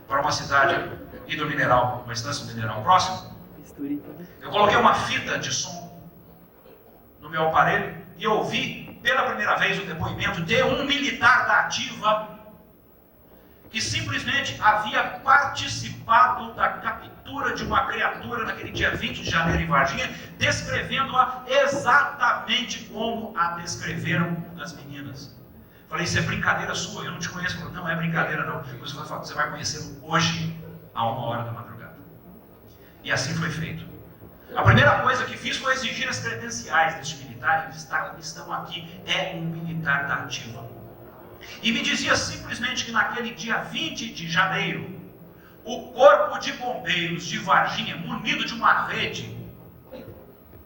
para uma cidade hidromineral, uma estância mineral próxima, eu coloquei uma fita de som no meu aparelho e ouvi pela primeira vez o depoimento de um militar da ativa que simplesmente havia participado da captura de uma criatura naquele dia 20 de janeiro em Varginha, descrevendo-a exatamente como a descreveram as meninas. Falei: isso é brincadeira sua, eu não te conheço. Falei: não é brincadeira não, você vai conhecê-lo hoje, a 1h da madrugada. E assim foi feito. A primeira coisa que fiz foi exigir as credenciais deste militar. Eles estão aqui, é um militar da ativa. E me dizia simplesmente que naquele dia 20 de janeiro, o corpo de bombeiros de Varginha, munido de uma rede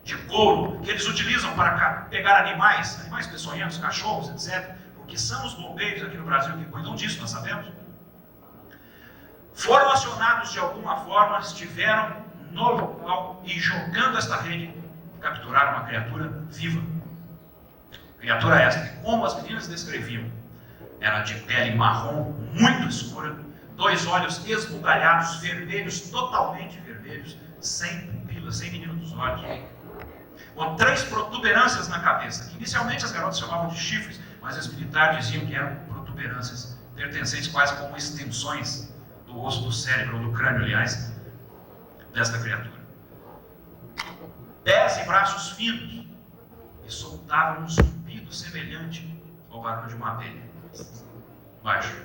de couro que eles utilizam para pegar animais peçonhentos, cachorros, etc., porque são os bombeiros aqui no Brasil que cuidam disso, nós sabemos, foram acionados de alguma forma, estiveram no local e, jogando esta rede, capturaram uma criatura viva. Criatura esta que, como as meninas descreviam, era de pele marrom, muito escura, 2 olhos esbugalhados, vermelhos, totalmente vermelhos, sem pupilas, sem menino dos olhos, com 3 protuberâncias na cabeça, que inicialmente as garotas chamavam de chifres, mas os militares diziam que eram protuberâncias, pertencentes quase como extensões do osso do cérebro, ou do crânio, aliás, desta criatura. Pés e braços finos, e soltavam um zumbido semelhante ao barulho de uma abelha. Baixo.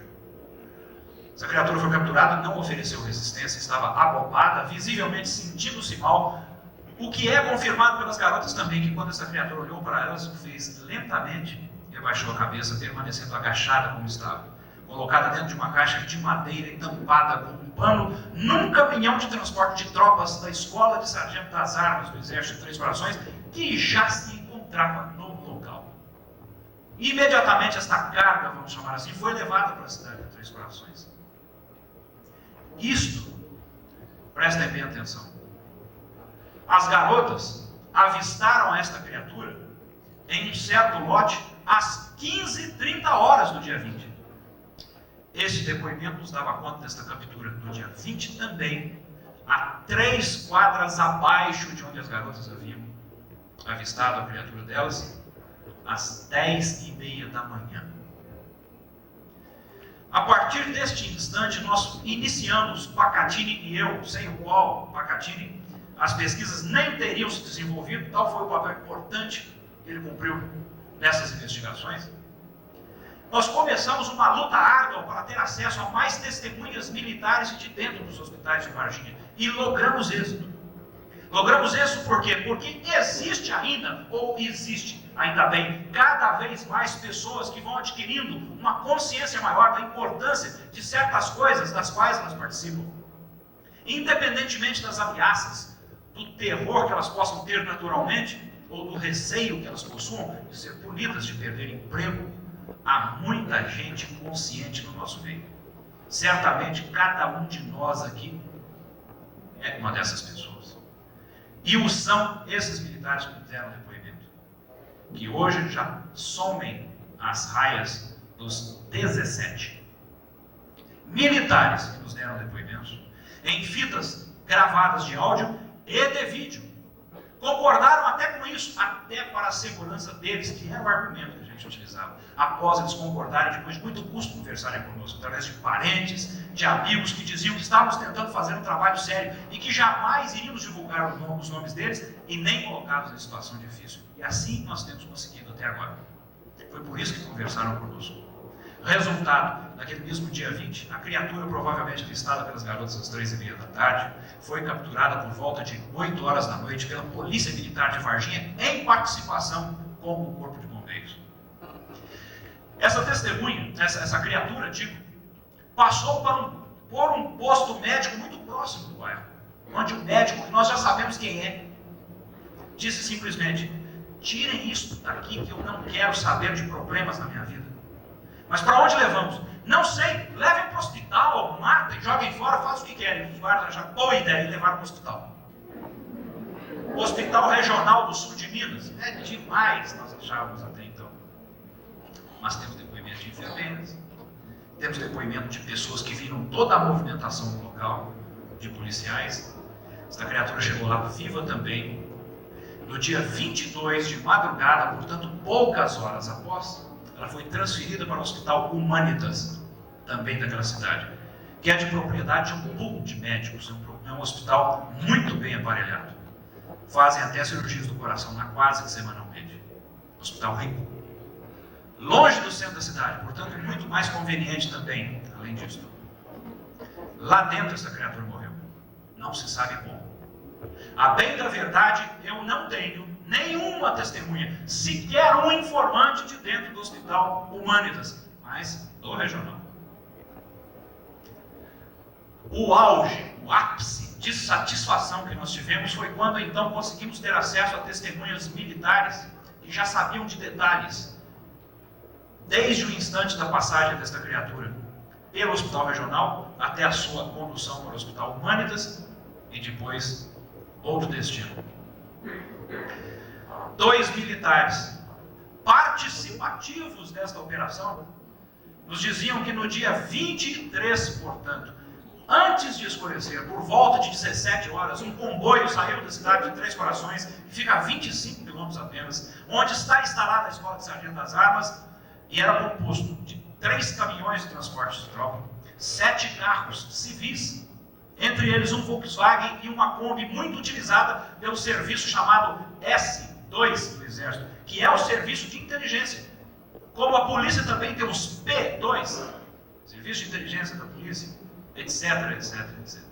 Essa criatura foi capturada, não ofereceu resistência, estava abobada, visivelmente sentindo-se mal, o que é confirmado pelas garotas também, que quando essa criatura olhou para elas, o fez lentamente e abaixou a cabeça, permanecendo agachada como estava, colocada dentro de uma caixa de madeira e tampada com um pano num caminhão de transporte de tropas da Escola de Sargento das Armas do Exército de Três Corações, que já se encontrava no local. Imediatamente esta carga, vamos chamar assim, foi levada para a cidade de Três Corações. Isto, prestem bem atenção, as garotas avistaram esta criatura em um certo lote às 15h30 do dia 20. Este depoimento nos dava conta desta captura no dia 20 também, a 3 quadras abaixo de onde as garotas haviam avistado a criatura delas, às 10h30 da manhã. A partir deste instante, nós iniciamos, Pacatini e eu, sem o qual Pacatini, as pesquisas nem teriam se desenvolvido, tal foi o papel importante que ele cumpriu nessas investigações. Nós começamos uma luta árdua para ter acesso a mais testemunhas militares de dentro dos hospitais de Varginha, e logramos êxito. Logramos isso por quê? Porque existe ainda, ou existe, ainda bem, cada vez mais pessoas que vão adquirindo uma consciência maior da importância de certas coisas das quais elas participam. independentemente das ameaças, do terror que elas possam ter naturalmente, ou do receio que elas possuam de ser punidas, de perder emprego, há muita gente consciente no nosso meio. Certamente cada um de nós aqui é uma dessas pessoas. E o são esses militares que deram depoimento, que hoje já somem as raias dos 17 militares que nos deram depoimentos, em fitas gravadas de áudio e de vídeo. Concordaram até com isso, até para a segurança deles, que era o argumento que a gente utilizava. Após eles concordarem, depois de muito custo conversarem conosco, através de parentes, de amigos que diziam que estávamos tentando fazer um trabalho sério e que jamais iríamos divulgar os nomes deles e nem colocá-los em situação difícil. E assim nós temos conseguido até agora. Foi por isso que conversaram conosco. Resultado, naquele mesmo dia 20, a criatura provavelmente listada pelas garotas às 3h30 da tarde foi capturada por volta de 8 horas da noite pela Polícia Militar de Varginha em participação com o Corpo de Bombeiros. Essa testemunha, essa criatura, passou por um posto médico muito próximo do bairro, onde o médico, que nós já sabemos quem é, disse simplesmente: tirem isso daqui que eu não quero saber de problemas na minha vida. Mas para onde levamos? Não sei. Levem para o hospital, matem, joguem fora, façam o que querem. Os guardas acharam boa ideia e levaram para o hospital. Hospital Regional do Sul de Minas. É demais, nós achávamos até então. Mas temos depoimento de enfermeiras, temos depoimento de pessoas que viram toda a movimentação do local, de policiais. Essa criatura chegou lá viva também. No dia 22 de madrugada, portanto, poucas horas após, ela foi transferida para o Hospital Humanitas, também daquela cidade, que é de propriedade de um pool de médicos. É um hospital muito bem aparelhado. Fazem até cirurgias do coração lá quase que semanalmente. Hospital rico. Longe do centro da cidade, portanto, muito mais conveniente também, além disso. Lá dentro essa criatura morreu. Não se sabe como. A bem da verdade, eu não tenho nenhuma testemunha, sequer um informante de dentro do Hospital Humanitas, mas do regional. O auge, o ápice de satisfação que nós tivemos foi quando então conseguimos ter acesso a testemunhas militares que já sabiam de detalhes, desde o instante da passagem desta criatura pelo Hospital Regional até a sua condução para o Hospital Humanitas e depois outro destino. 2 militares participativos desta operação nos diziam que no dia 23, portanto, antes de escurecer, por volta de 17 horas, um comboio saiu da cidade de Três Corações, que fica a 25 quilômetros apenas, onde está instalada a Escola de Sargento das Armas, e era composto de 3 caminhões de transporte de tropa, 7 carros civis, entre eles um Volkswagen e uma Kombi muito utilizada pelo serviço chamado S2 do Exército, que é o serviço de inteligência. Como a polícia também tem os P2, serviço de inteligência da polícia, etc, etc, etc.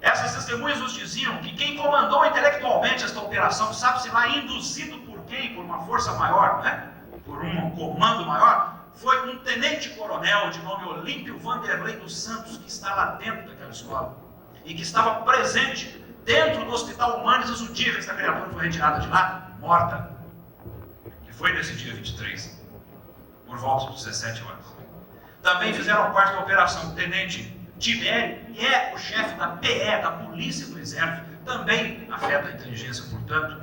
Essas testemunhas nos diziam que quem comandou intelectualmente esta operação, sabe-se lá induzido por quem? Por uma força maior, né? Por um comando maior, foi um tenente-coronel de nome Olímpio Vanderlei dos Santos, que está lá dentro daquela escola e que estava presente dentro do Hospital Humanitas o dia que essa criatura foi retirada de lá, morta, que foi nesse dia 23, por volta de 17 horas. Também fizeram parte da operação o tenente Tibério, que é o chefe da PE, da Polícia do Exército, também afeta a inteligência, portanto,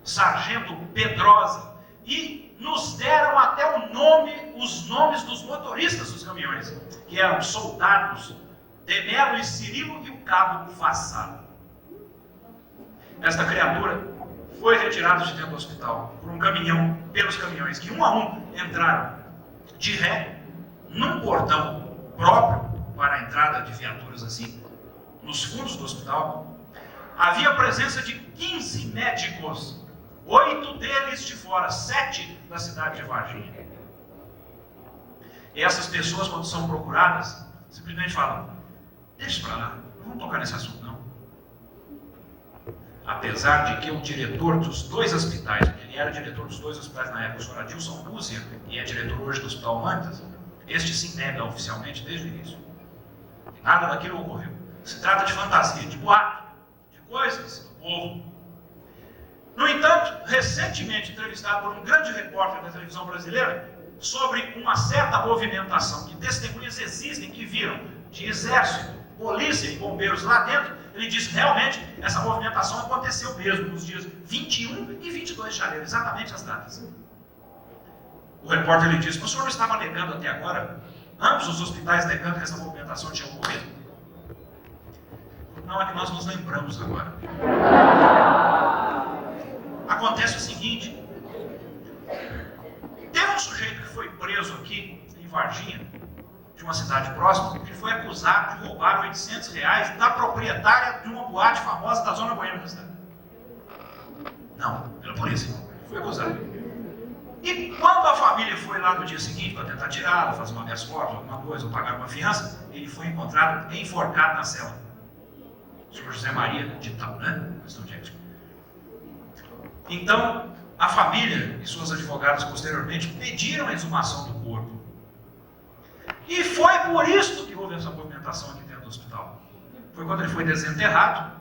Sargento Pedrosa, e nos deram até os nomes dos motoristas dos caminhões, que eram soldados Demelo e Cirilo e o cabo Vassalo. Esta criatura foi retirada de dentro do hospital por um caminhão, pelos caminhões que um a um entraram de ré num portão próprio para a entrada de viaturas assim nos fundos do hospital. Havia a presença de 15 médicos, 8 deles de fora, 7 da cidade de Varginha. E essas pessoas, quando são procuradas, simplesmente falam: deixa para lá, não vamos tocar nesse assunto não. Apesar de que o diretor dos 2 hospitais, ele era diretor dos 2 hospitais na época, o senhor Adilson Lúcia, e é diretor hoje do Hospital Humanitas, este se nega oficialmente desde o início. E nada daquilo ocorreu. Se trata de fantasia, de boato, de coisas do povo. No entanto, recentemente entrevistado por um grande repórter da televisão brasileira sobre uma certa movimentação que testemunhas existem que viram de exército, polícia e bombeiros lá dentro, ele disse que realmente essa movimentação aconteceu mesmo nos dias 21 e 22 de janeiro, exatamente as datas. O repórter lhe disse: o senhor não estava negando até agora? Ambos os hospitais negando que essa movimentação tinha ocorrido? Não, é que nós nos lembramos agora. Acontece o seguinte: teve um sujeito que foi preso aqui em Varginha, de uma cidade próxima, que foi acusado de roubar R$800 da proprietária de uma boate famosa da zona boêmia da cidade. Não, pela polícia, foi acusado. E quando a família foi lá no dia seguinte para tentar tirá-la, fazer uma habeas corpus, alguma coisa, ou pagar uma fiança, ele foi encontrado enforcado na cela. O senhor José Maria de Tal, né? Questão de ética. Então, a família e suas advogadas posteriormente pediram a exumação do corpo. E foi por isso que houve essa movimentação aqui dentro do hospital. Foi quando ele foi desenterrado,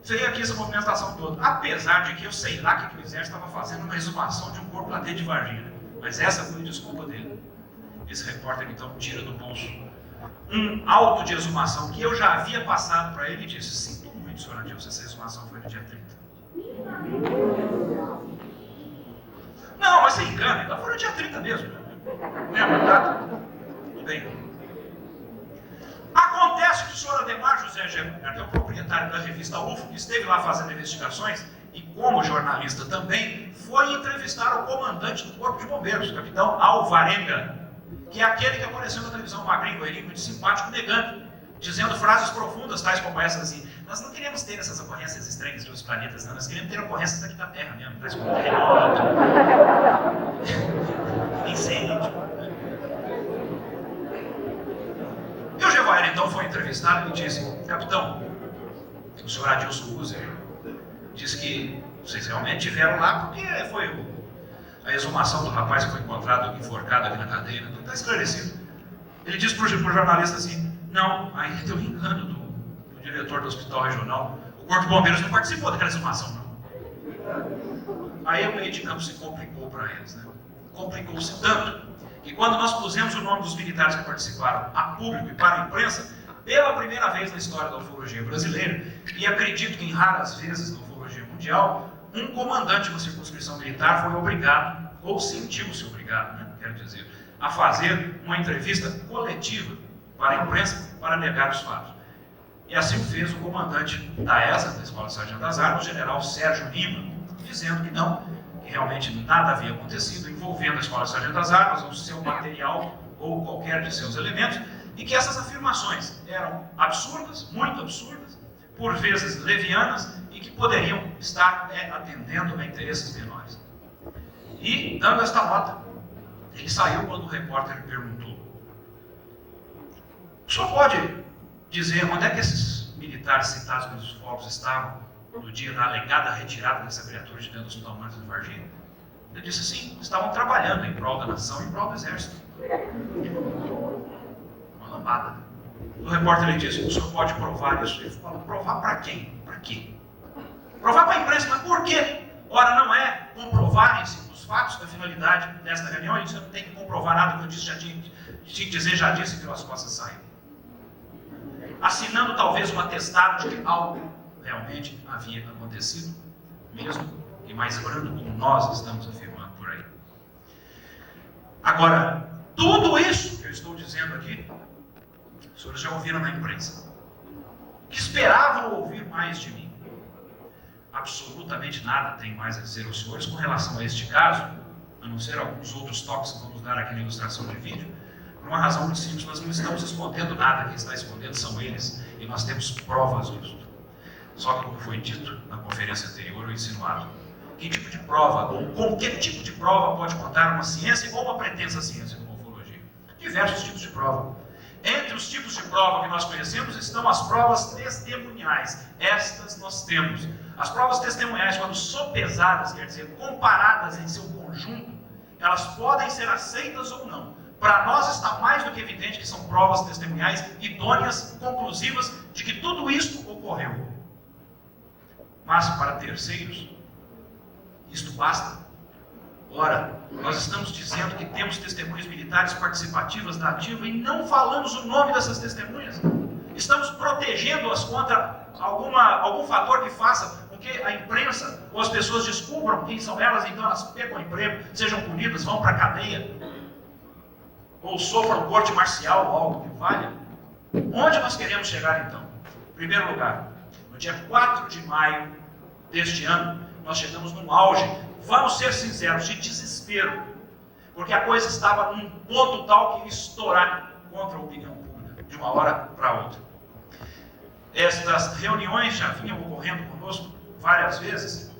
veio aqui essa movimentação toda. Apesar de que eu sei lá que o exército estava fazendo uma exumação de um corpo lá dentro de Varginha. Mas essa foi a desculpa dele. Esse repórter então tira do bolso um auto de exumação que eu já havia passado para ele e disse: sinto muito, senhor Adilson, essa exumação foi no dia 30. Não, mas você engana, então foi no dia 30 mesmo. Lembra a data? Tudo bem. Acontece que o senhor Ademar José Gerber, que é o proprietário da revista UFO, que esteve lá fazendo investigações, e como jornalista também, foi entrevistar o comandante do Corpo de Bombeiros, o capitão Alvarenga, que é aquele que apareceu na televisão magrinho, ele muito simpático, negando, dizendo frases profundas, tais como essas assim: nós não queremos ter essas ocorrências estranhas dos planetas, não, nós queremos ter ocorrências aqui da Terra mesmo, tais como terremoto, incêndio. E o Gevaer então foi entrevistado e disse: capitão, o senhor Adilson User disse que vocês realmente estiveram lá porque foi a exumação do rapaz que foi encontrado enforcado aqui na cadeia, não está esclarecido. Ele disse para o jornalista assim: não, aí tem um engano do diretor do hospital regional, o Corpo de Bombeiros não participou daquela exumação, não. Aí o meio de campo se complicou para eles, né? Complicou-se tanto que quando nós pusemos o nome dos militares que participaram a público e para a imprensa, pela primeira vez na história da ufologia brasileira, e acredito que em raras vezes na ufologia mundial, um comandante de uma circunscrição militar foi obrigado, ou sentiu-se obrigado, né, quero dizer, a fazer uma entrevista coletiva para a imprensa para negar os fatos. E assim fez o comandante da ESA, da Escola de Sargento das Armas, o general Sérgio Lima, dizendo que não, que realmente nada havia acontecido envolvendo a Escola de Sargento das Armas, o seu material ou qualquer de seus elementos, e que essas afirmações eram absurdas, muito absurdas, por vezes levianas, e que poderiam estar atendendo a interesses menores. E, dando esta nota, ele saiu quando o repórter perguntou: o senhor pode dizer onde é que esses militares citados pelos ufólogos estavam no dia da alegada retirada dessa criatura de dentro do Hospital Mantas de Varginha? Ele disse: sim, estavam trabalhando em prol da nação, em prol do exército. Uma lambada. O repórter lhe disse: o senhor pode provar isso? Ele falou: provar para quem? Para quê? Provar para a imprensa, mas por quê? Ora, não é comprovarem-se os fatos da finalidade desta reunião, a gente não tem que comprovar nada que eu disse, já tinha que dizer, já disse que as costas saem. Assinando talvez um atestado de que algo realmente havia acontecido, mesmo e mais brando como nós estamos afirmando por aí. Agora, tudo isso que eu estou dizendo aqui, os senhores já ouviram na imprensa, que esperavam ouvir mais de mim. Absolutamente nada tem mais a dizer aos senhores com relação a este caso, a não ser alguns outros toques que vamos dar aqui na ilustração de vídeo, por uma razão muito simples: nós não estamos escondendo nada, quem está escondendo são eles, e nós temos provas disso. Só que, como foi dito na conferência anterior, ou insinuado, que tipo de prova, ou com que tipo de prova pode contar uma ciência ou uma pretensa ciência como a ufologia? Diversos tipos de prova. Entre os tipos de prova que nós conhecemos estão as provas testemunhais. Estas nós temos. As provas testemunhais, quando sopesadas, quer dizer, comparadas em seu conjunto, elas podem ser aceitas ou não. para nós está mais do que evidente que são provas testemunhais idôneas, conclusivas, de que tudo isto ocorreu. Mas para terceiros, isto basta. Ora, nós estamos dizendo que temos testemunhas militares participativas da ativa e não falamos o nome dessas testemunhas. Estamos protegendo-as contra algum fator que faça com que a imprensa ou as pessoas descubram quem são elas, então elas pegam emprego, sejam punidas, vão para a cadeia, ou sofram corte marcial ou algo que valha. Onde nós queremos chegar então? Em primeiro lugar, no dia 4 de maio deste ano, nós chegamos num auge, vamos ser sinceros, de desespero, porque a coisa estava num ponto tal que ia estourar contra a opinião pública, de uma hora para outra. Estas reuniões já vinham ocorrendo conosco várias vezes,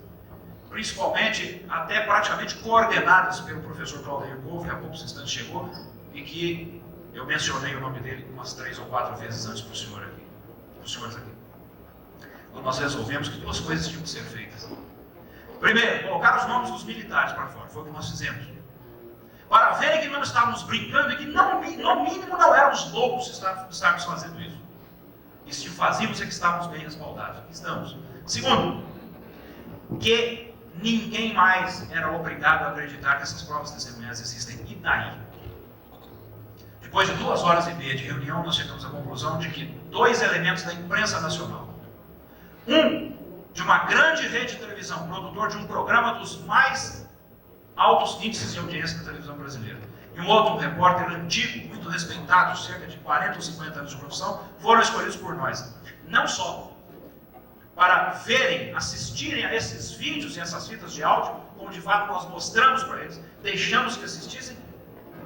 principalmente até praticamente coordenadas pelo professor Claudeir Couve, há poucos instantes chegou, e que eu mencionei o nome dele umas 3 ou 4 vezes antes para os senhores aqui. Quando nós resolvemos que 2 coisas tinham que ser feitas. Primeiro, colocar os nomes dos militares para fora, foi o que nós fizemos. Para verem que não estávamos brincando e que no mínimo não éramos loucos de estarmos fazendo isso. E se fazíamos é que estávamos bem respaldados. Estamos. Segundo, que ninguém mais era obrigado a acreditar que essas provas testemunhais existem. E daí? Depois de 2 horas e meia de reunião, nós chegamos à conclusão de que 2 elementos da imprensa nacional. Um, de uma grande rede de televisão, produtor de um programa dos mais altos índices de audiência da televisão brasileira, e um outro, um repórter antigo, muito respeitado, cerca de 40 ou 50 anos de profissão, foram escolhidos por nós. Não só para verem, assistirem a esses vídeos e essas fitas de áudio, como de fato nós mostramos para eles, deixamos que assistissem,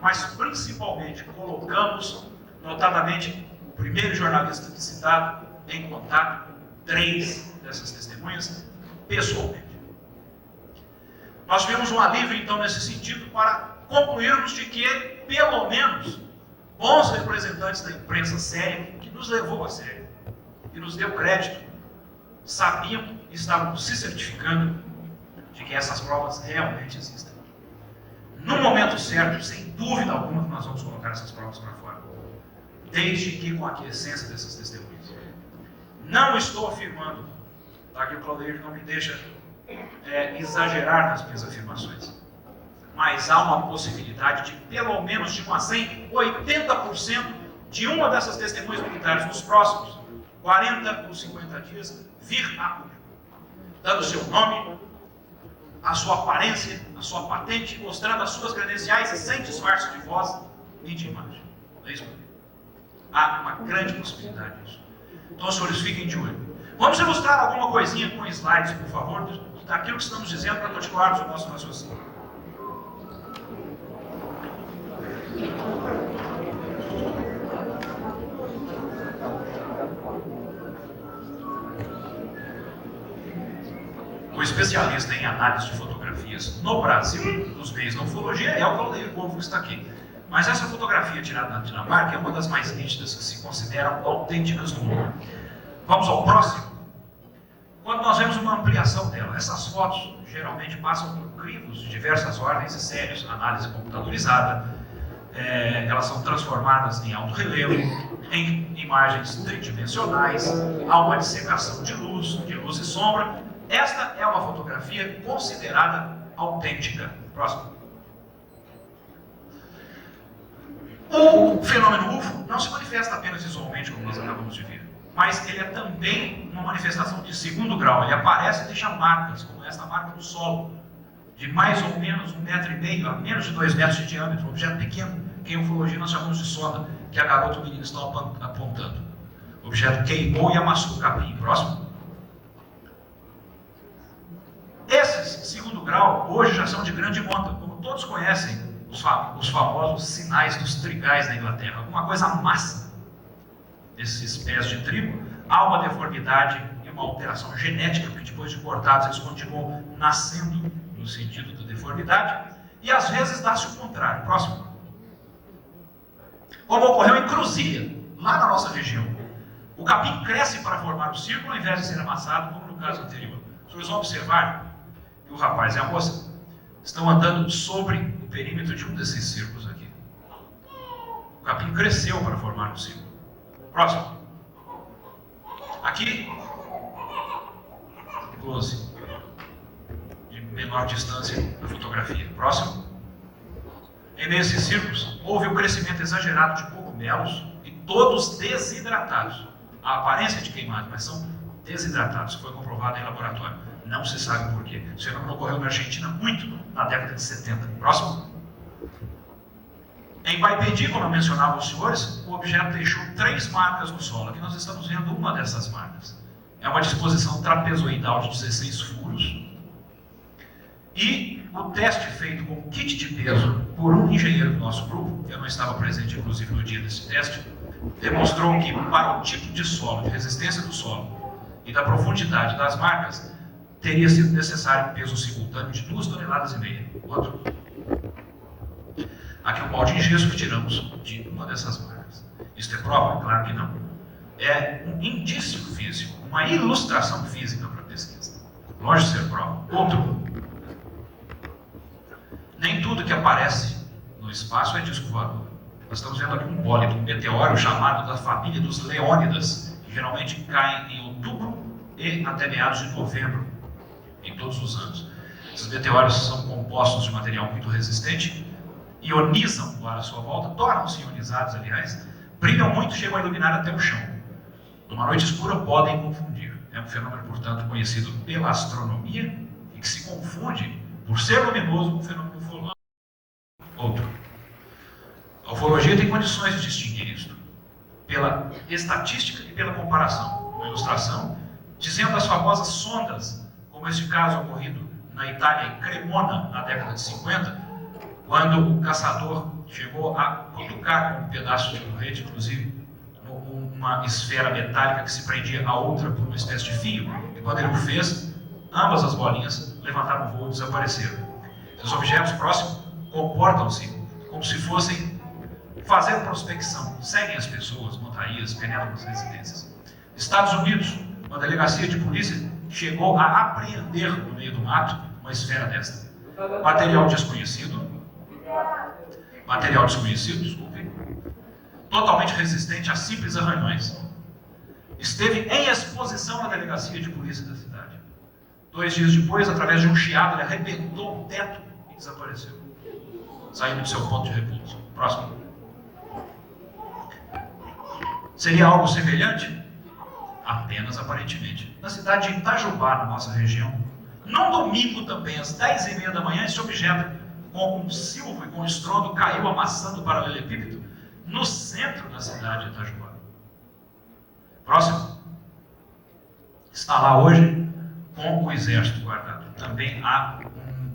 mas principalmente colocamos, notadamente, o primeiro jornalista aqui citado, em contato com 3 dessas testemunhas, pessoalmente. Nós tivemos um alívio, então, nesse sentido, para concluirmos de que, pelo menos, bons representantes da imprensa séria, que nos levou a sério, e nos deu crédito, sabiam e estavam se certificando de que essas provas realmente existem. No momento certo, sem dúvida alguma, nós vamos colocar essas provas para fora, desde que com a aquiescência dessas testemunhas. Não estou afirmando, tá, que o Claudeir não me deixa exagerar nas minhas afirmações, mas há uma possibilidade de, pelo menos de 1 a 100, 80% de uma dessas testemunhas militares nos próximos 40 ou 50 dias vir a público, dando seu nome, a sua aparência, a sua patente, mostrando as suas credenciais e sem disfarce de voz e de imagem. É isso mesmo. Há uma grande possibilidade disso. Então, os senhores fiquem de olho. Vamos ilustrar alguma coisinha com slides, por favor, daquilo que estamos dizendo para continuarmos o nosso raciocínio. O especialista em análise de fotografias no Brasil, dos meios da ufologia, é o Claudeir Couve que está aqui. Mas essa fotografia tirada na Dinamarca é uma das mais nítidas que se consideram autênticas do mundo. Vamos ao próximo. Quando nós vemos uma ampliação dela, essas fotos geralmente passam por crivos de diversas ordens e séries, análise computadorizada, elas são transformadas em alto relevo, em imagens tridimensionais, há uma dissecação de luz e sombra. Esta é uma fotografia considerada autêntica. Próximo. O fenômeno UFO não se manifesta apenas visualmente, como nós acabamos de ver, mas ele é também uma manifestação de 2º grau. Ele aparece e deixa marcas, como esta marca do solo, de mais ou menos 1,5 metro, a menos de 2 metros de diâmetro, um objeto pequeno, que em ufologia nós chamamos de sonda, que a garota e o menino estão apontando. O objeto queimou e amassou o capim. Próximo. Esses 2º grau hoje já são de grande monta, como todos conhecem os famosos sinais dos trigais na Inglaterra. Alguma coisa amassa esses pés de trigo, há uma deformidade e uma alteração genética, porque depois de cortados eles continuam nascendo no sentido da deformidade, e às vezes dá-se o contrário. Próximo. Como ocorreu em Cruzia, lá na nossa região. O capim cresce para formar o círculo ao invés de ser amassado, como no caso anterior. Os senhores vão observar que o rapaz e a moça estão andando sobre o perímetro de um desses círculos aqui. O capim cresceu para formar um círculo. Próximo. Aqui, close. De menor distância da fotografia. Próximo. E nesses círculos, houve um crescimento exagerado de cogumelos e todos desidratados. A aparência de queimados, mas são desidratados. Foi comprovado em laboratório. Não se sabe por quê. Esse fenômeno ocorreu na Argentina muito na década de 70. Próximo. Em Baipedi, como eu mencionava aos senhores, o objeto deixou 3 marcas no solo. Aqui nós estamos vendo uma dessas marcas. É uma disposição trapezoidal de 16 furos. E o teste feito com kit de peso por um engenheiro do nosso grupo, eu não estava presente inclusive no dia desse teste, demonstrou que para o tipo de solo, de resistência do solo e da profundidade das marcas, teria sido necessário um peso simultâneo de 2,5 toneladas. Outro. Aqui um balde de gesso que tiramos de uma dessas marcas. Isso é prova? Claro que não. É um indício físico, uma ilustração física para a pesquisa. Longe de ser prova. Outro. Nem tudo que aparece no espaço é disco voador. Nós estamos vendo aqui um bólido, um meteoro chamado da família dos Leônidas, que geralmente caem em outubro e até meados de novembro, em todos os anos. Esses meteoros são compostos de material muito resistente, ionizam o ar à sua volta, tornam-se ionizados, aliás, brilham muito, chegam a iluminar até o chão. Numa noite escura podem confundir. É um fenômeno, portanto, conhecido pela astronomia e que se confunde, por ser luminoso, com o fenômeno ufológico. Outro. A ufologia tem condições de distinguir isto pela estatística e pela comparação. Uma ilustração dizendo as famosas sondas, como este caso ocorrido na Itália, em Cremona, na década de 50, quando o caçador chegou a cutucar com um pedaço de corrente, inclusive uma esfera metálica que se prendia a outra por uma espécie de fio, e quando ele o fez, ambas as bolinhas levantaram o voo e desapareceram. Os objetos próximos comportam-se como se fossem fazer prospecção, seguem as pessoas, montarias, penetram nas residências. Estados Unidos, uma delegacia de polícia chegou a apreender no meio do mato uma esfera desta. Material desconhecido, desculpe, totalmente resistente a simples arranhões. Esteve em exposição na delegacia de polícia da cidade. 2 dias depois, através de um chiado, ele arrebentou o teto e desapareceu, saindo do seu ponto de repouso. Próximo. Seria algo semelhante? Apenas aparentemente. Na cidade de Itajubá, na nossa região, num domingo também, às 10h30 da manhã, esse objeto, com um silvo e com um estrondo, caiu amassando o paralelepípedo no centro da cidade de Itajubá. Próximo. Está lá hoje com o exército guardado. Também há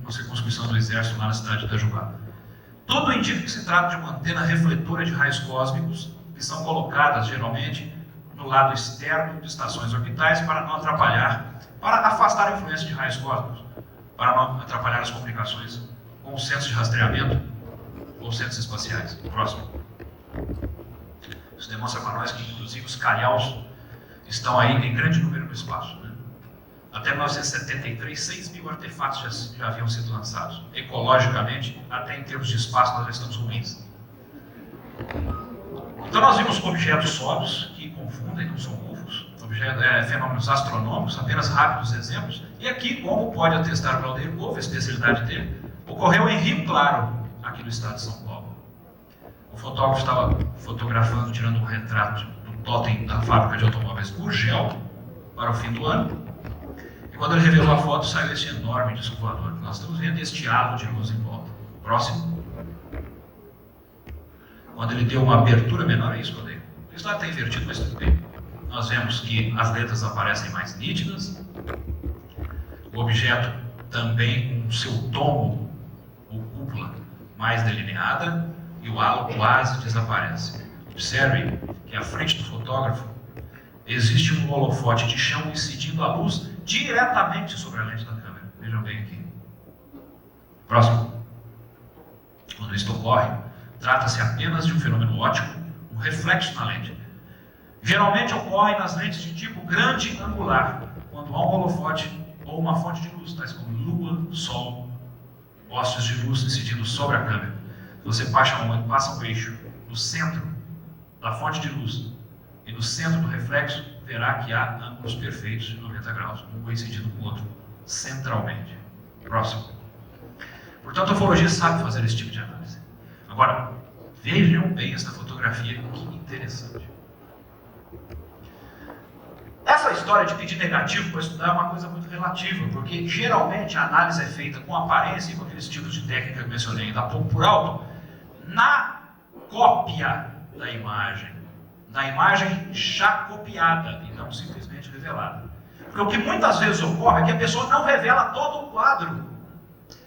uma circunscrição do exército lá na cidade de Itajubá. Tudo indica que se trata de uma antena refletora de raios cósmicos que são colocadas geralmente no lado externo de estações orbitais para não atrapalhar, para afastar a influência de raios cósmicos, para não atrapalhar as comunicações com os centros de rastreamento ou centros espaciais. Próximo. Isso demonstra para nós que, inclusive, os calhaus estão aí em grande número no espaço. Né? Até 1973, 6.000 artefatos já haviam sido lançados. Ecologicamente, até em termos de espaço, nós já estamos ruins. Então, nós vimos objetos sólidos que confundem, não são UFOs, fenômenos astronômicos, apenas rápidos exemplos. E aqui, como pode atestar o Claudio Wolff, a especialidade dele, ocorreu em Rio Claro, aqui no estado de São Paulo. O fotógrafo estava fotografando, tirando um retrato do totem da fábrica de automóveis Gurgel para o fim do ano. E quando ele revelou a foto, saiu esse enorme disco voador. Nós estamos vendo este halo de luz em volta. Próximo. Quando ele deu uma abertura menor, é isso que eu dei. Isso lá está invertido, mas tudo bem. Nós vemos que as letras aparecem mais nítidas. O objeto também com seu tomo ou cúpula mais delineada. E o halo quase desaparece. Observe que à frente do fotógrafo existe um holofote de chão incidindo a luz diretamente sobre a lente da câmera. Vejam bem aqui. Próximo. Quando isto ocorre, trata-se apenas de um fenômeno óptico, um reflexo na lente. Geralmente ocorre nas lentes de tipo grande angular, quando há um holofote ou uma fonte de luz, tais como lua, sol, postes de luz incidindo sobre a câmera. Você passa um eixo do no centro da fonte de luz e no centro do reflexo, verá que há ângulos perfeitos de 90 graus, um coincidindo com o outro, centralmente. Próximo. Portanto, a ufologia sabe fazer esse tipo de análise. Agora, vejam bem essa fotografia, que interessante. Essa história de pedir negativo para estudar é uma coisa muito relativa, porque geralmente a análise é feita com aparência e com aqueles tipos de técnica que eu mencionei ainda há pouco por alto, na cópia da imagem, na imagem já copiada e não simplesmente revelada. Porque o que muitas vezes ocorre é que a pessoa não revela todo o quadro.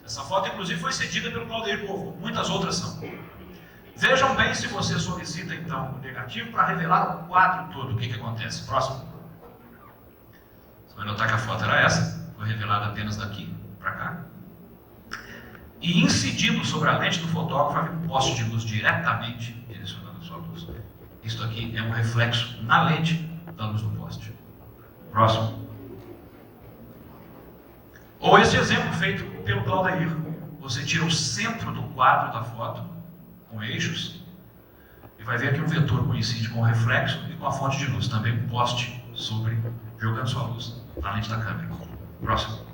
Essa foto, inclusive, foi cedida pelo Claudeir Povo, muitas outras são. Vejam bem se você solicita, então, o negativo para revelar o quadro todo. O que acontece? Próximo. Você vai notar que a foto era essa, foi revelada apenas daqui para cá. E incidindo sobre a lente do fotógrafo, havia um poste de luz diretamente direcionando a sua luz. Isto aqui é um reflexo na lente da luz do poste. Próximo. Ou esse exemplo feito pelo Claudeir. Você tira o centro do quadro da foto, com eixos, e vai ver que um vetor coincide com o reflexo e com a fonte de luz. Também um poste jogando sua luz na lente da câmera. Próximo.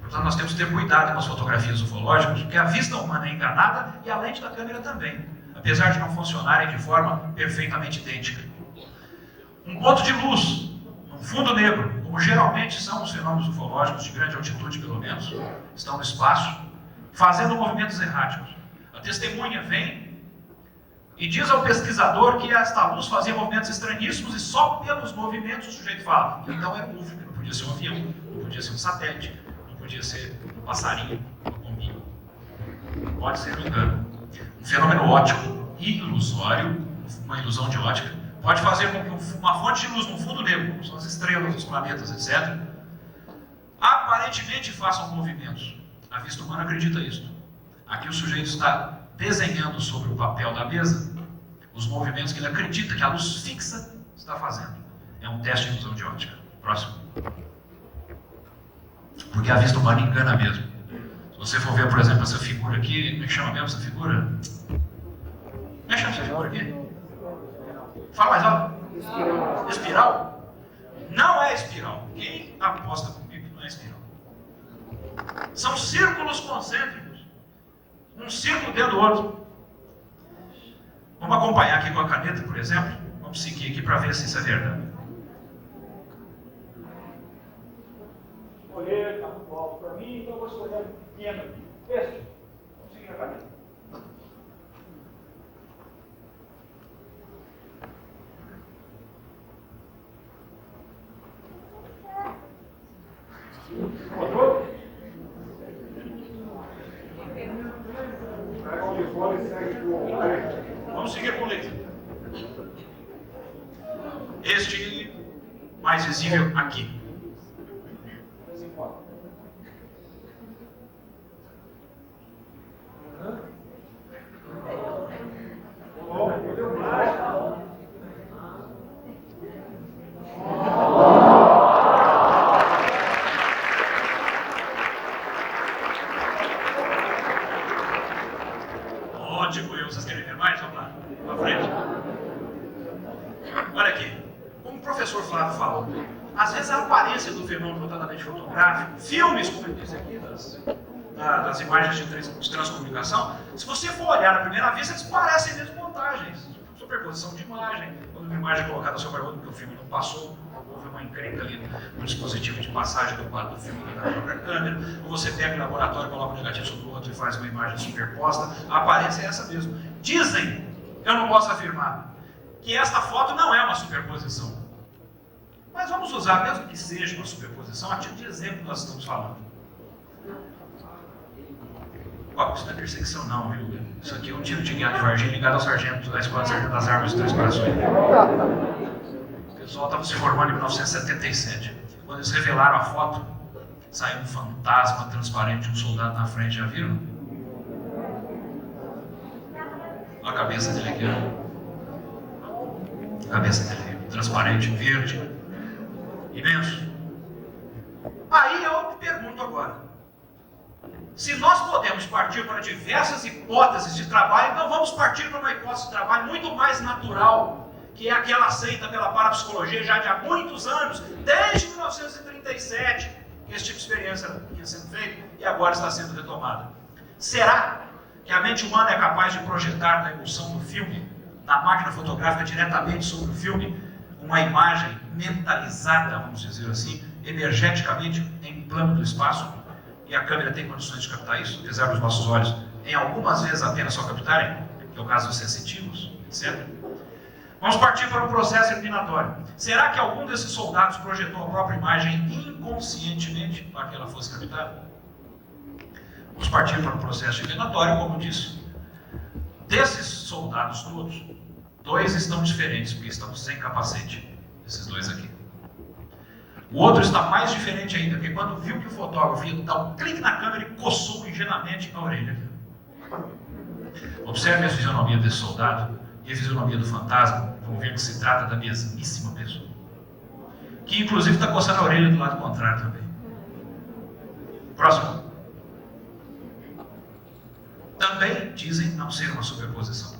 Portanto, nós temos que ter cuidado com as fotografias ufológicas, porque a vista humana é enganada e a lente da câmera também, apesar de não funcionarem de forma perfeitamente idêntica. Um ponto de luz, um fundo negro, como geralmente são os fenômenos ufológicos, de grande altitude pelo menos, estão no espaço, fazendo movimentos erráticos. A testemunha vem e diz ao pesquisador que esta luz fazia movimentos estranhíssimos e só pelos movimentos o sujeito fala. Então era um UFO, não podia ser um avião, não podia ser um satélite, não podia ser um passarinho, uma pombinha. Pode ser um engano. Um fenômeno óptico ilusório, uma ilusão de ótica, pode fazer com que uma fonte de luz no fundo negro, como são as estrelas, os planetas, etc., aparentemente façam movimentos. A vista humana acredita isso. Aqui o sujeito está desenhando sobre o papel da mesa os movimentos que ele acredita que a luz fixa está fazendo. É um teste de ilusão de ótica. Próximo. Porque a vista humana engana mesmo. Se você for ver, por exemplo, essa figura aqui, como é que chama mesmo essa figura? Como é que chama essa figura aqui? Fala mais alto. Espiral? Não é espiral. Quem aposta comigo que não é espiral? São círculos concêntricos. Um círculo dentro do outro. Vamos acompanhar aqui com a caneta, por exemplo. Vamos seguir aqui para ver se isso é verdade. Escolher, tá bom para mim, então eu vou escolher um pequeno aqui. Este. Vamos seguir a caneta. Vamos seguir com o letra. Este mais visível aqui. Vocês querem ver mais? Vamos lá, para frente. Olha aqui, como o professor Flávio falou, às vezes a aparência do fenômeno notadamente fotográfico, filmes, como ele disse aqui, das imagens de transcomunicação, se você for olhar à primeira vista, eles parecem mesmo montagens, superposição de imagem, quando uma imagem é colocada sobre a outra, porque o filme não passou, houve uma encrenca ali no dispositivo de passagem do quadro do filme na própria câmera, ou você pega o laboratório, coloca um negativo sobre o outro e faz uma imagem superposta, a aparência é essa mesmo. Dizem, eu não posso afirmar, que esta foto não é uma superposição. Mas vamos usar, mesmo que seja uma superposição, a título de exemplo que nós estamos falando. Isso não é perseguição não, viu? Isso aqui é um tiro de guiar de Varginha ligado ao sargento da Escola de Sargento das Armas de Três Corações. O pessoal estava se formando em 1977. Quando eles revelaram a foto, saiu um fantasma transparente de um soldado na frente, já viram? Olha a cabeça dele aqui, ó. A cabeça dele, transparente, verde, imenso. Aí eu me pergunto agora, se nós podemos partir para diversas hipóteses de trabalho, então vamos partir para uma hipótese de trabalho muito mais natural, que é aquela aceita pela parapsicologia já de há muitos anos, desde 1937, que esse tipo de experiência vinha sendo feita e agora está sendo retomada. Será que a mente humana é capaz de projetar na emulsão do filme, na máquina fotográfica diretamente sobre o filme, uma imagem mentalizada, vamos dizer assim, energeticamente em plano do espaço? E a câmera tem condições de captar isso, apesar dos nossos olhos, em algumas vezes apenas só captarem, que é o caso dos sensitivos, etc. Vamos partir para um processo eliminatório. Será que algum desses soldados projetou a própria imagem inconscientemente para que ela fosse captada? Vamos partir para um processo eliminatório, como disse. Desses soldados todos, 2 estão diferentes, porque estão sem capacete. Esses 2 aqui. O outro está mais diferente ainda, porque quando viu que o fotógrafo ia dar um clique na câmera, ele coçou ligeiramente a orelha. Observe a fisionomia desse soldado e a fisionomia do fantasma. Vão ver que se trata da mesmíssima pessoa. Que inclusive está coçando a orelha do lado contrário também. Próximo. Também dizem não ser uma superposição.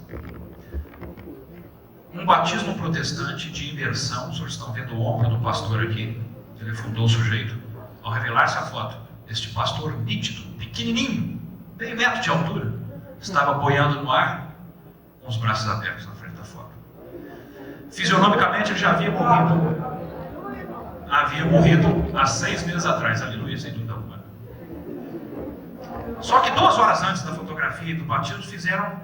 Um batismo protestante de imersão, os senhores estão vendo o ombro do pastor aqui, ele fundou o sujeito. Ao revelar-se a foto, este pastor nítido, pequenininho, meio metro de altura, estava boiando no ar, com os braços abertos na frente da foto. Fisionomicamente ele já havia morrido. Havia morrido há 6 meses atrás, aleluia, sem dúvida alguma. Só que 2 horas antes da fotografia e do batismo, fizeram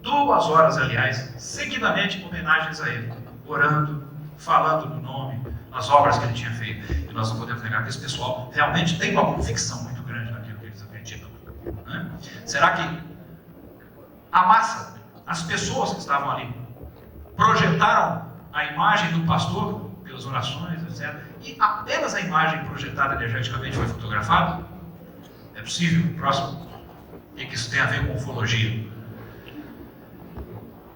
2 horas, aliás, seguidamente homenagens a ele, orando, falando do nome, as obras que ele tinha feito. E nós não podemos negar que esse pessoal realmente tem uma convicção muito grande naquilo que eles acreditam. Né? Será que a massa, as pessoas que estavam ali, projetaram a imagem do pastor pelas orações, etc., e apenas a imagem projetada energeticamente foi fotografada? É possível? Próximo. O que isso tem a ver com ufologia?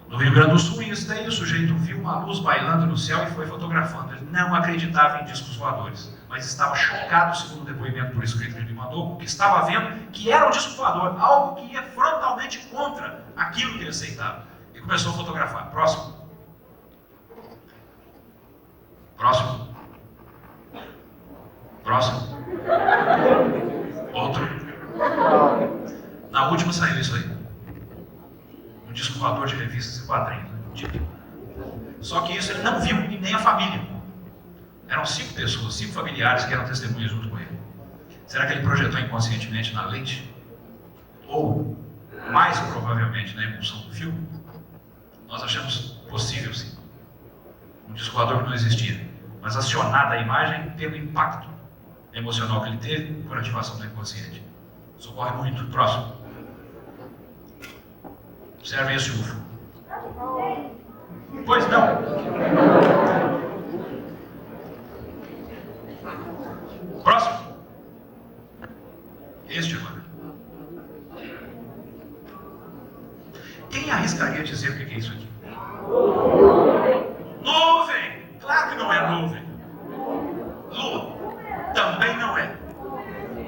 No Rio Grande do Sul, em Esteio, o sujeito viu uma luz bailando no céu e foi fotografando. Ele não acreditava em discos voadores, mas estava chocado, segundo o depoimento por escrito que ele me mandou, porque estava vendo que era um disco voador, algo que ia frontalmente contra aquilo que ele aceitava. E começou a fotografar. Próximo. Próximo. Próximo. Outro. Na última saiu isso aí. Um disco voador de revistas e quadrinhos. Tipo. Só que isso ele não viu e nem a família. Eram 5 pessoas, 5 familiares que eram testemunhas junto com ele. Será que ele projetou inconscientemente na lente? Ou, mais provavelmente, na emulsão do filme? Nós achamos possível, sim. Um disco voador que não existia, mas acionada a imagem pelo impacto emocional que ele teve por ativação do inconsciente. Isso ocorre muito. Próximo. Observem esse UFO. Pois não. Próximo. Este agora. Quem arriscaria dizer o que é isso aqui? Nuvem! Claro que não é nuvem. Lua também não é.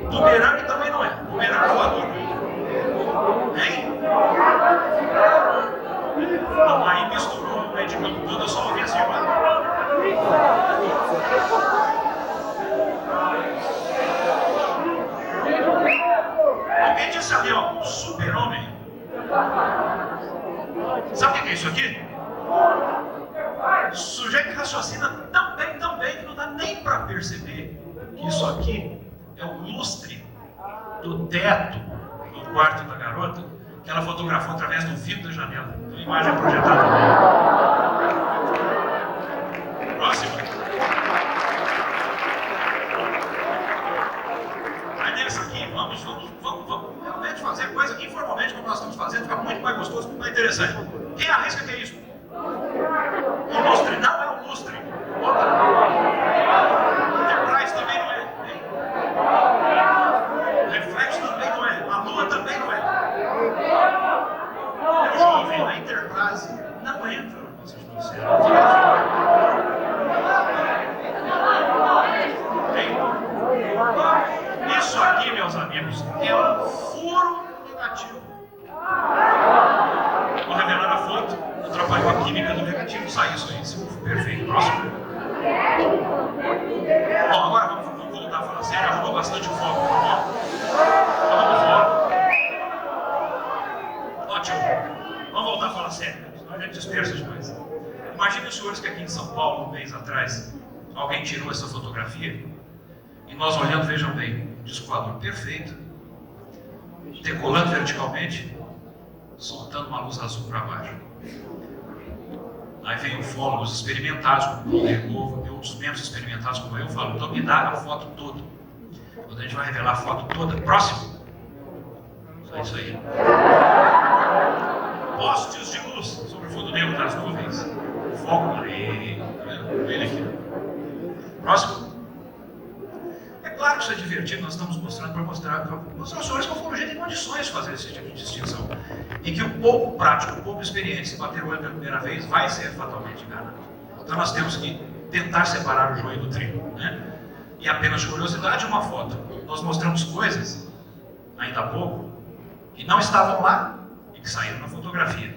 Bumerangue também não é. Bumerangue voador. Hein? Não, aí misturou o meio de campo todo, eu só ouvi assim. Alguém disse ali, ó, super-homem. Sabe o que é isso aqui? O sujeito raciocina tão bem que não dá nem para perceber que isso aqui é o lustre do teto do quarto da garota que ela fotografou através do vidro da janela. Uma imagem projetada. Próximo. Aí nesse aqui, vamos realmente fazer coisa informalmente como nós estamos fazendo, fica muito mais gostoso, muito mais interessante. Quem arrisca que é isso? O lustre não é o lustre. Enterprise também não é. Reflexo também não é. A lua também não é. É jovem, a Enterprise não entra no nosso noticiário. Isso aqui, meus amigos, é um furo negativo. Imaginem os senhores que aqui em São Paulo, um mês atrás, alguém tirou essa fotografia e nós olhando, vejam bem, disco voador perfeito, decolando verticalmente, soltando uma luz azul para baixo. Aí vem ufólogos experimentados como o Povo e outros membros experimentados como eu falam, então me dá a foto toda. Quando a gente vai revelar a foto toda, próximo. É isso aí. Postes de luz sobre o fundo negro das nuvens. Foco ali. Ele aqui. Próximo. É claro que isso é divertido, nós estamos mostrando para mostrar os senhores que a ufologia tem condições de fazer esse tipo de distinção. E que o pouco prático, o pouco experiente, se bater o olho pela primeira vez, vai ser fatalmente enganado. Então nós temos que tentar separar o joio do trigo, né? E apenas de curiosidade, uma foto. Nós mostramos coisas, ainda há pouco, que não estavam lá e que saíram na fotografia.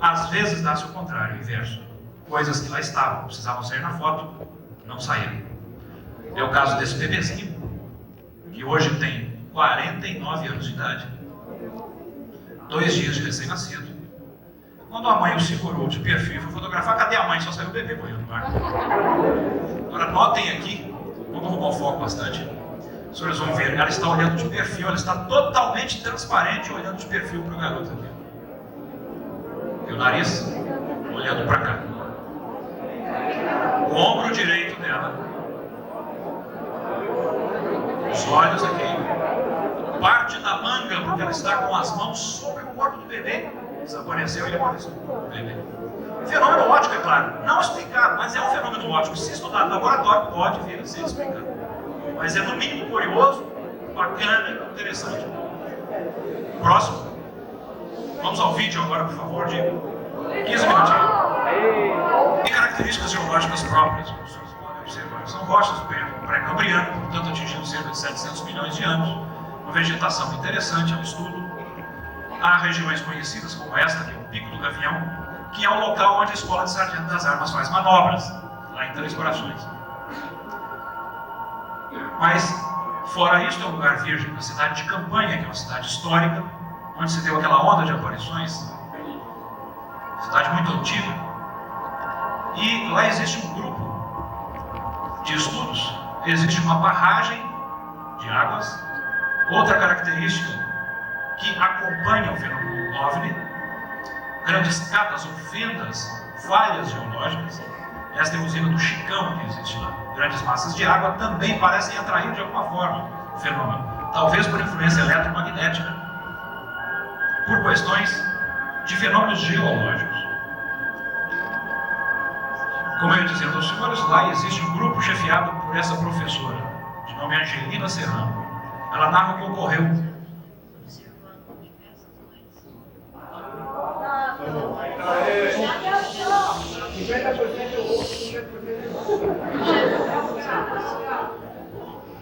Às vezes dá-se o contrário, o inverso. Coisas que lá estavam, precisavam sair na foto, não saíram. É o caso desse bebezinho, que hoje tem 49 anos de idade, 2 dias de recém-nascido. Quando a mãe o segurou de perfil e foi fotografar, cadê a mãe? Só saiu o bebê correndo no mar. Agora notem aqui, vamos arrumar o foco bastante. Os senhores vão ver, ela está olhando de perfil, ela está totalmente transparente olhando de perfil para o garoto aqui. E o nariz olhando para cá. O ombro direito dela. Os olhos aqui. Parte da manga, porque ela está com as mãos sobre o corpo do bebê. Desapareceu e ele apareceu o bebê. Fenômeno óptico, é claro. Não explicado, mas é um fenômeno óptico. Se estudar no laboratório, pode vir a ser explicado. Mas é no mínimo curioso, bacana e interessante. Próximo. Vamos ao vídeo agora, por favor, de 15 minutinhos. E características geológicas próprias, como vocês podem observar. São rochas do período pré-cambriano, portanto atingindo cerca de 700 milhões de anos. Uma vegetação interessante ao estudo. Há regiões conhecidas como esta, que é o Pico do Gavião, que é o local onde a Escola de Sargento das Armas faz manobras, lá em Três Corações. Mas, fora isso, é um lugar virgem, a cidade de Campanha, que é uma cidade histórica, onde se deu aquela onda de aparições, cidade muito antiga, e lá existe um grupo de estudos, existe uma barragem de águas, outra característica que acompanha o fenômeno OVNI, grandes capas ou fendas, falhas geológicas, esta é a usina do Chicão que existe lá. Grandes massas de água também parecem atrair de alguma forma o fenômeno, talvez por influência eletromagnética, por questões de fenômenos geológicos. Como eu ia dizendo aos senhores, lá existe um grupo chefiado por essa professora, de nome Angelina Serrano. Ela narra o que ocorreu.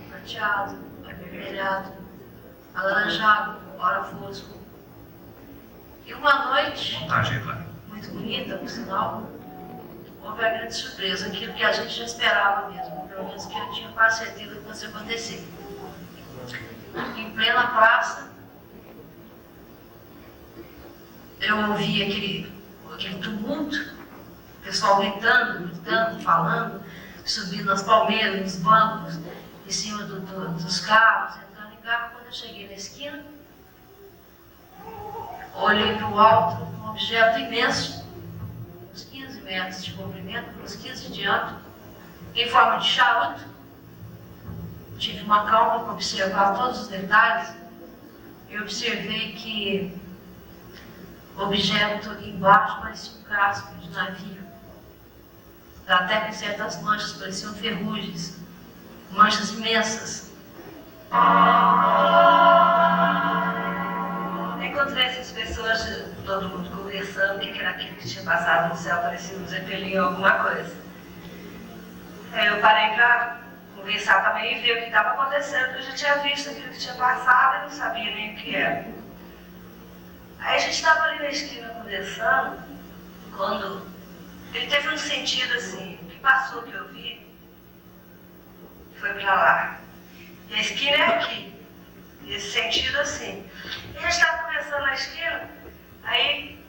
Prateado, avermelhado, alaranjado, ora fosco. E uma noite, Montagem, claro. muito bonita, por sinal, houve a grande surpresa, aquilo que a gente já esperava mesmo, pelo menos que eu tinha quase certeza que fosse acontecer. Em plena praça, eu ouvi aquele tumulto, o pessoal gritando, falando, subindo nas palmeiras, nos bancos, em cima dos carros, entrando em carro. Quando eu cheguei na esquina, olhei para o alto, um objeto imenso, uns 15 metros de comprimento, uns 15 de diâmetro, em forma de charuto. Tive uma calma para observar todos os detalhes. Eu observei que o objeto embaixo parecia um casco de navio. Até que certas manchas pareciam ferrugens, manchas imensas. Encontrei essas pessoas, todo mundo conversando, o que era aquilo que tinha passado no céu, parecia um zeppelin ou alguma coisa. Aí eu parei para conversar também e ver o que estava acontecendo, porque eu já tinha visto aquilo que tinha passado e não sabia nem o que era. Aí a gente estava ali na esquina conversando, quando ele teve um sentido assim, o que passou que eu vi, foi para lá. E a esquina é aqui, esse sentido assim. E a gente estava conversando na esquina, aí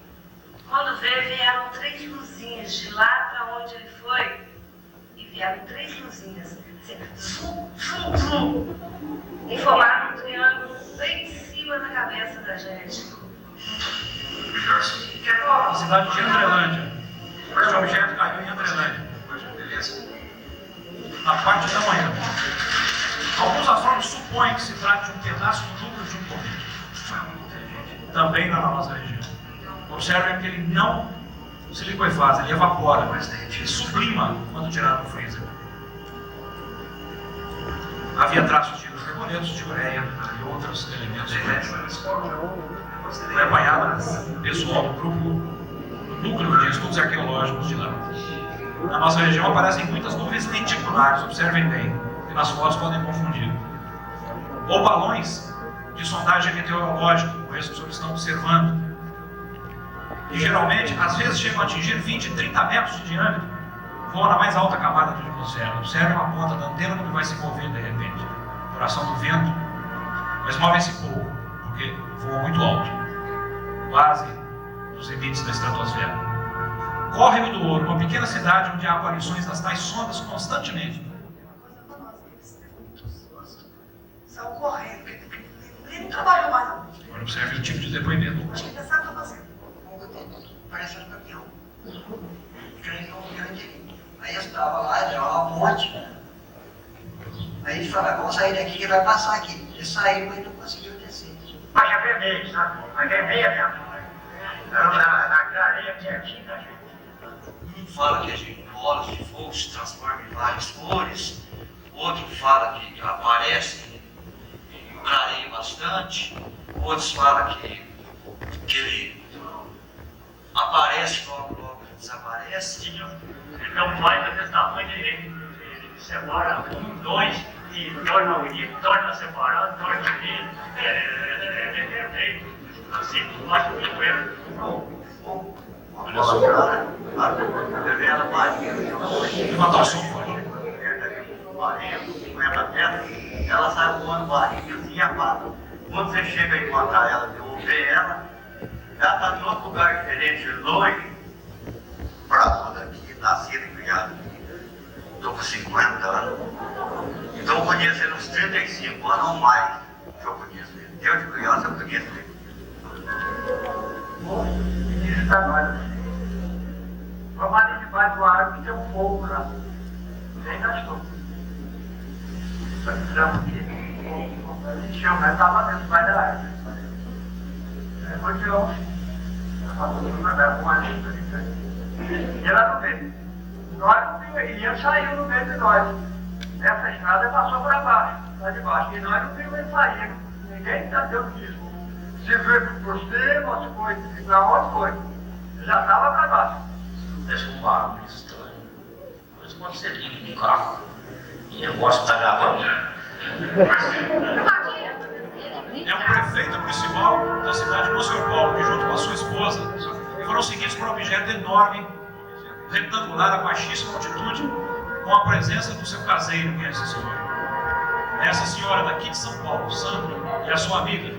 quando veio, vieram 3 luzinhas de lá tragédia. Na cidade de Andrelândia. Este objeto caiu em Andrelândia. Na parte da manhã. Alguns astrônomos supõem que se trata de um pedaço do núcleo de um cometa. Também na nossa região. Observem que ele não se liquefaz, ele evapora, ele sublima quando tirado do freezer. Havia traços de carbonetos de ureia e outros elementos genéticos. Foi apanhado o pessoal do grupo do núcleo de estudos arqueológicos de lá. Na nossa região aparecem muitas nuvens lenticulares, observem bem, que nas fotos podem confundir. Ou balões de sondagem meteorológica, como esse que os senhores estão observando. E geralmente, às vezes chegam a atingir 20, 30 metros de diâmetro, voam na mais alta camada da atmosfera. Observem uma ponta da antena como vai se mover de repente, por ação do vento, mas movem-se pouco, porque voam muito alto, quase dos limites da estratosfera. Córrego do Ouro, uma pequena cidade onde há aparições das tais sondas constantemente. Saiu correndo, ele não trabalhou mais. Agora observe o tipo de depoimento. Acho que pensava que eu fazendo. Parece um caminhão. Aí eu estava lá, era uma ponte. Aí ele falou, vamos sair daqui que vai passar aqui. Ele saiu, mas não conseguiu descer. Mas é vermelho, sabe? Mas é vermelho. Na areia pertinho da gente. Um fala que a gente, bolas de fogo se transforma em várias cores. Outro fala que aparece e clareia bastante. Outros falam que ele aparece logo desaparece. Então vai desse tamanho, ele separa um, dois, e torna unido, torna separado, torna unido. É perfeito. Assim, mais tranquilo. Olha só. Ela Maria. Levantar o som, pode. Ela sai voando Maria assim e apaga. Quando você chega a encontrar ela, devolver ela está em outro lugar diferente, longe. Pra daqui, nascido e criado aqui. Estou com 50 anos. Então eu conheço ele uns 35 anos ou mais que eu conheço ele. Desde criança eu conheço ele. Isso está nós. Vamos ali debaixo do árvore, tem um fogo lá. Nem nós estamos. Só entramos aqui. A gente chama, mas estava dentro debaixo da árvore. Continuamos. Mandar com a gente. E ela não veio. Nós não vimos, e ele saiu no meio de nós. Essa estrada passou para baixo, lá de baixo. E nós não vimos ele sair. Ninguém entendeu disso. Se foi por cima, se foi para onde foi. Ele já estava para baixo. Parece um barulho estranho. Mas quando você liga no carro, o negócio está gravando. É o prefeito municipal da cidade de Monsenhor Paulo, que junto com a sua esposa foram seguidos por um objeto enorme, retangular, a baixíssima altitude, com a presença do seu caseiro, que é essa senhora. Essa senhora daqui de São Paulo, Sandra, e a sua amiga,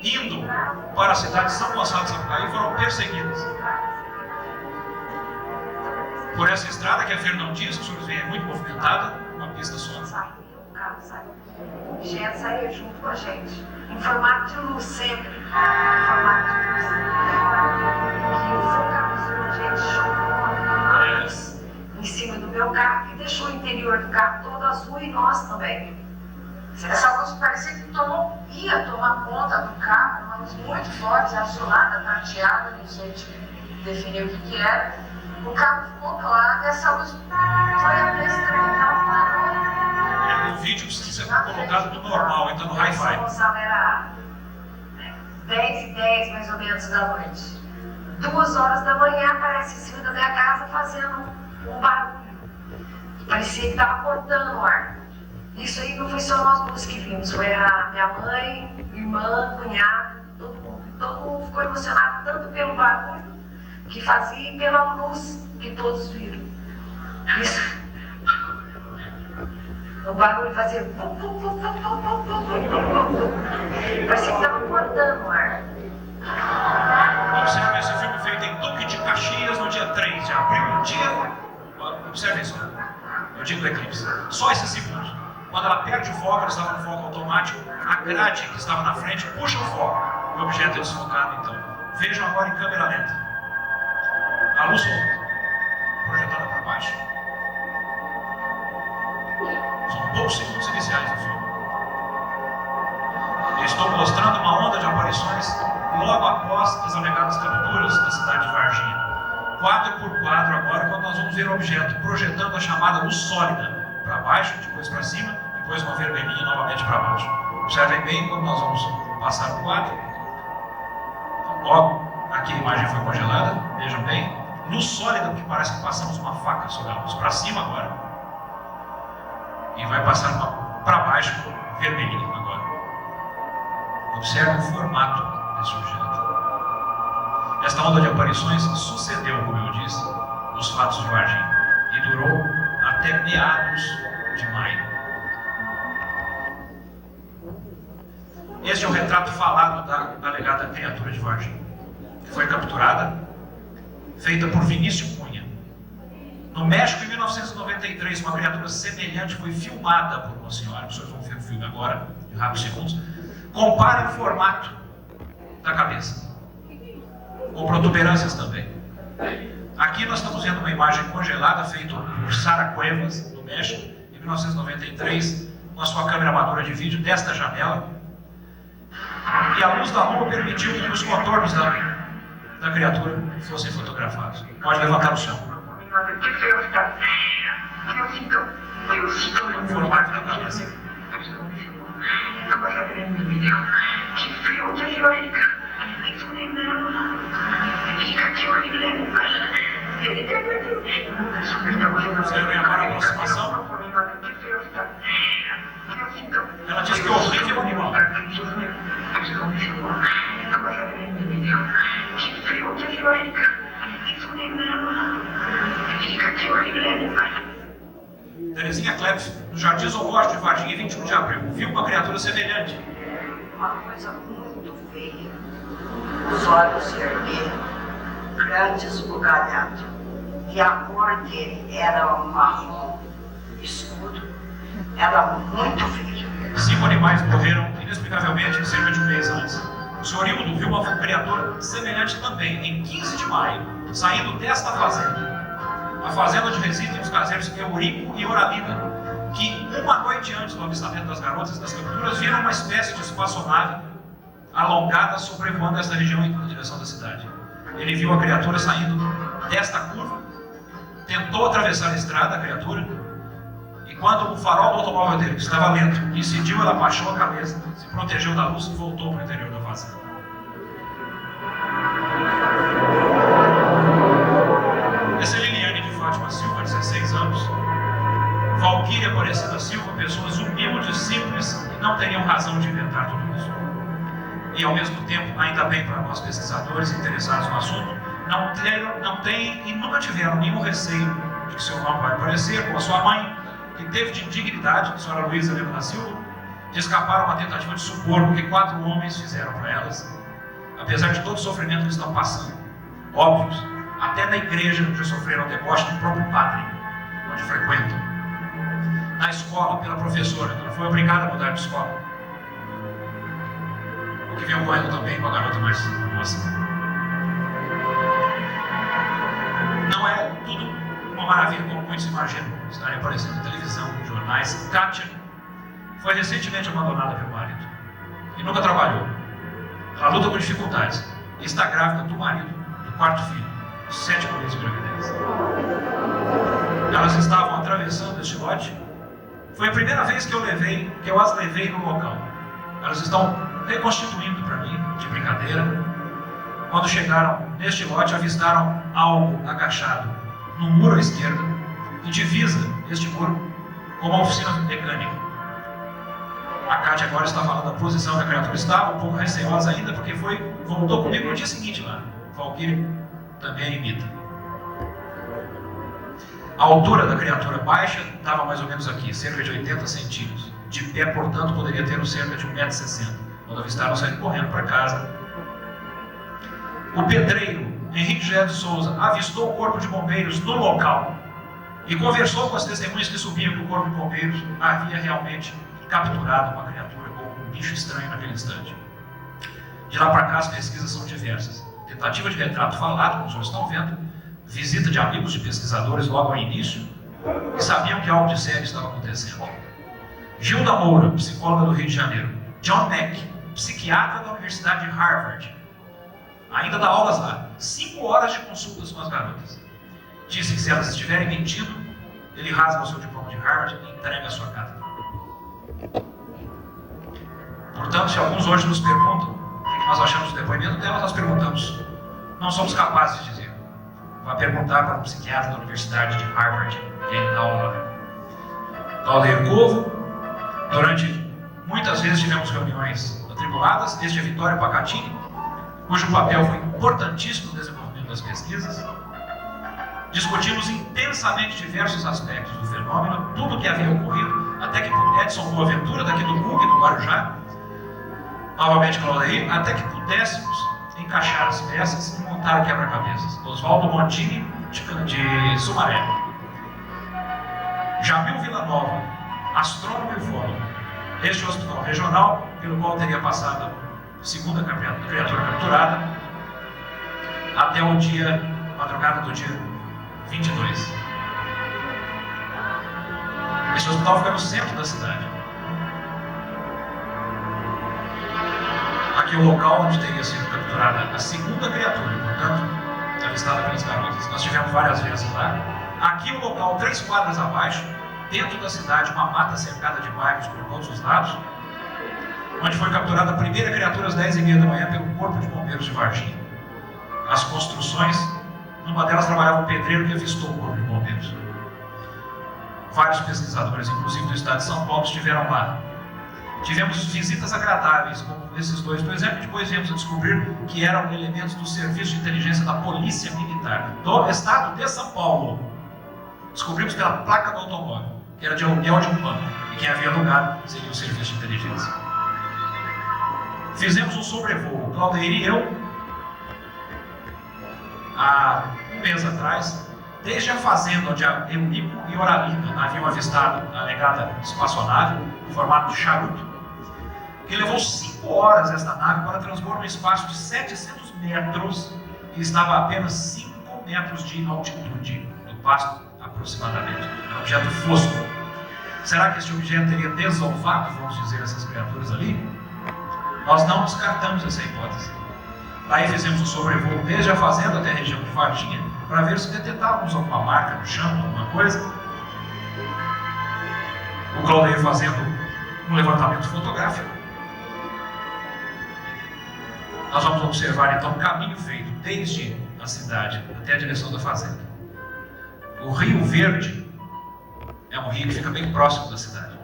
indo para a cidade de São Gonçalo de Sapucaí, foram perseguidas. Por essa estrada, que a Fernão Dias, que os senhores veem, é muito movimentada, uma pista só. Saiu, o carro saiu. O objeto saiu junto com a gente. Em formato de luz, sempre. Em formato de luz. Que o seu carro, a gente jogou a luz em cima do meu carro e deixou o interior do carro todo azul e nós também. Essa luz parecia que ia tomar conta do carro, uma luz muito forte, azulada, prateada, não sei definir o que era. O carro ficou claro e essa luz foi a estranha, ela parou. O vídeo precisa ser colocado no normal, então no hi-fi. Gonçalo era 10h10 mais ou menos da noite. 2 horas da manhã aparece em cima da minha casa fazendo um barulho. Parecia que estava cortando o ar. Isso aí não foi só nós duas que vimos, foi a minha mãe, irmã, cunhado, todo mundo. Todo mundo ficou emocionado tanto pelo barulho que fazia e pela luz que todos viram. Isso. O barulho fazia. Parecia que estava cortando o ar. Observe esse filme feito em Duque de Caxias no dia 3 de abril, no dia. Observe só, no dia do eclipse. Só esses segundos. Quando ela perde o foco, ela estava no foco automático, a grade que estava na frente puxa o foco. O objeto é desfocado, então. Vejam agora em câmera lenta. A luz volta, projetada para baixo. São poucos segundos iniciais do filme. Eu estou mostrando uma onda de aparições logo após as alegadas capturas da cidade de Varginha. Quadro por quadro agora, quando nós vamos ver o objeto projetando a chamada luz sólida para baixo, depois para cima, depois uma vermelhinha novamente para baixo. Observem bem quando nós vamos passar o quadro. Então, logo aqui a imagem foi congelada, vejam bem. Luz sólida, porque parece que passamos uma faca sobre a luz para cima agora. E vai passar para baixo, vermelhinho agora. Observe o formato desse objeto. Esta onda de aparições sucedeu, como eu disse, nos fatos de Varginha e durou até meados de maio. Este é o retrato falado da alegada criatura de Varginha, que foi capturada, feita por Vinícius Cunha. No México, em 1993, uma criatura semelhante foi filmada por uma senhora. Vocês vão ver o filme agora, em rápidos segundos. Compare o formato da cabeça, com protuberâncias também. Aqui nós estamos vendo uma imagem congelada feita por Sara Cuevas, no México, em 1993, com a sua câmera amadora de vídeo desta janela. E a luz da lua permitiu que os contornos da criatura fossem fotografados. Pode levantar o som. O formato da cabeça. Observem agora a aproximação. Ela diz que é horrível o animal. Terezinha Klebs, no Jardim Zoológico de Varginha, 21 de abril, viu uma criatura semelhante. Uma coisa muito feia. Os olhos vermelhos, grande esbugalhado. E a cor dele era um marrom escuro. Era muito feio. 5 animais morreram inexplicavelmente cerca de um mês antes. O senhor Hildo viu uma criatura semelhante também, em 15 de maio, saindo desta fazenda. A fazenda de residem os caseiros Eurico e Oralina, que uma noite antes do avistamento das garotas e das capturas, viram uma espécie de espaçonave alongada sobrevoando esta região em direção da cidade. Ele viu a criatura saindo desta curva, tentou atravessar a estrada, a criatura, e quando o farol do automóvel dele, que estava lento, incidiu, ela baixou a cabeça, se protegeu da luz e voltou para o interior da fazenda. Essa é Liliane de Fátima Silva, 16 anos. Valquíria Aparecida Silva, pessoas humildes, simples, que não teriam razão de inventar tudo isso. E ao mesmo tempo, ainda bem para nós pesquisadores interessados no assunto, não têm e nunca tiveram nenhum receio de que seu nome vai aparecer, como a sua mãe, que teve de indignidade, a senhora Luísa Lima da Silva, de escapar a uma tentativa de suborno que 4 homens fizeram para elas, apesar de todo o sofrimento que estão passando. Óbvios, até na igreja já sofreram deboche do próprio padre, onde frequentam. Na escola, pela professora, ela foi obrigada a mudar de escola. O que veio ocorrendo também com a garota mais moça. Não é tudo uma maravilha como muitos imaginam, estarem aparecendo na televisão, nos jornais. Kátia foi recentemente abandonada pelo marido e nunca trabalhou. Ela luta com dificuldades e está grávida do marido, do 4º filho, 7º mês de gravidez. Elas estavam atravessando este lote. Foi a primeira vez que eu as levei no local. Elas estão reconstituindo para mim, de brincadeira. Quando chegaram neste lote, avistaram algo agachado no muro à esquerda, e divisa este muro com uma oficina mecânica. A Kátia agora está falando da posição da criatura. Estava um pouco receosa ainda, porque voltou comigo no dia seguinte lá. Valquíria também imita. A altura da criatura baixa estava mais ou menos aqui, cerca de 80 centímetros. De pé, portanto, poderia ter cerca de 1,60 m. Quando avistaram, saíram correndo para casa. O pedreiro Henrique José de Souza avistou o corpo de bombeiros no local e conversou com as testemunhas que subiam que o corpo de bombeiros havia realmente capturado uma criatura ou um bicho estranho naquele instante. De lá para cá as pesquisas são diversas. Tentativa de retrato falado, como os senhores estão vendo, visita de amigos de pesquisadores logo ao início, que sabiam que algo de sério estava acontecendo. Gilda Moura, psicóloga do Rio de Janeiro. John Mack, psiquiatra da Universidade de Harvard. Ainda dá aulas lá. 5 horas de consultas com as garotas. Disse que se elas estiverem mentindo, ele rasga o seu diploma de Harvard e entrega a sua cátedra. Portanto, se alguns hoje nos perguntam o que nós achamos do depoimento delas, nós perguntamos. Não somos capazes de dizer. Vai perguntar para um psiquiatra da Universidade de Harvard, que ainda dá aula lá. Claudeir Covo, durante muitas vezes tivemos reuniões atribuladas, desde a Vitória Pacatini, cujo papel foi importantíssimo no desenvolvimento das pesquisas. Discutimos intensamente diversos aspectos do fenômeno, tudo o que havia ocorrido, até que Edson Boaventura, daqui do CUG, do Guarujá, novamente Claudeir, até que pudéssemos encaixar as peças e montar o quebra-cabeças. Oswaldo Montini, de Sumaré. Jamil Villanova, astrônomo e ufólogo. Este hospital regional, pelo qual teria passado a segunda criatura capturada, até o dia, madrugada do dia 22. Esse hospital fica no centro da cidade. Aqui é o local onde teria sido capturada a segunda criatura, portanto, avistada pelas garotas. Nós tivemos várias vezes lá. Aqui o local, 3 quadras abaixo, dentro da cidade, uma mata cercada de bairros por todos os lados, onde foi capturada a primeira criatura às 10h30 da manhã pelo Corpo de Bombeiros de Varginha. As construções, numa delas trabalhava um pedreiro que avistou o Corpo de Bombeiros. Vários pesquisadores, inclusive do estado de São Paulo, estiveram lá. Tivemos visitas agradáveis, como esses dois, por exemplo, depois viemos a descobrir que eram elementos do Serviço de Inteligência da Polícia Militar, do estado de São Paulo. Descobrimos pela placa do automóvel, que era de aluguel de um banco, e quem havia alugado seria o Serviço de Inteligência. Fizemos um sobrevoo, Claudeir e eu, há um mês atrás, desde a fazenda onde a Eurico e Oralina haviam avistado a alegada espaçonave, no formato de charuto, que levou 5 horas esta nave para transpor um espaço de 700 metros e estava a apenas 5 metros de altitude do pasto, aproximadamente. É um objeto fosco. Será que este objeto teria desovado, vamos dizer, essas criaturas ali? Nós não descartamos essa hipótese. Daí fizemos o sobrevoo desde a fazenda até a região de Varginha, para ver se detectávamos alguma marca no chão, alguma coisa. O Claudeir fazendo um levantamento fotográfico. Nós vamos observar então o caminho feito desde a cidade até a direção da fazenda. O Rio Verde é um rio que fica bem próximo da cidade.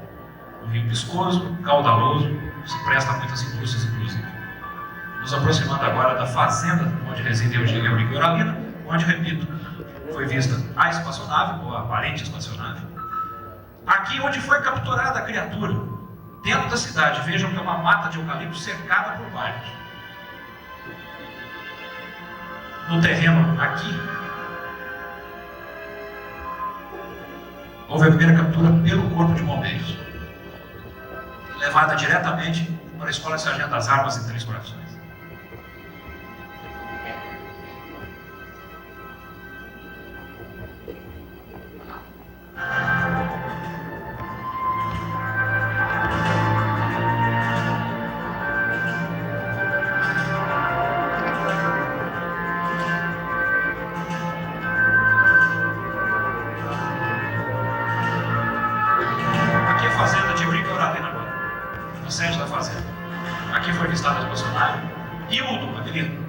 Um rio viscoso, caudaloso, se presta a muitas indústrias, inclusive. Nos aproximando agora da fazenda onde reside Eurico e Oralina, onde, repito, foi vista a espaçonave, ou a aparente espaçonave. Aqui onde foi capturada a criatura, dentro da cidade, vejam que é uma mata de eucalipto cercada por bairros. No terreno aqui, houve a primeira captura pelo Corpo de Bombeiros, levada diretamente para a Escola de Sargento das Armas em Três Corações.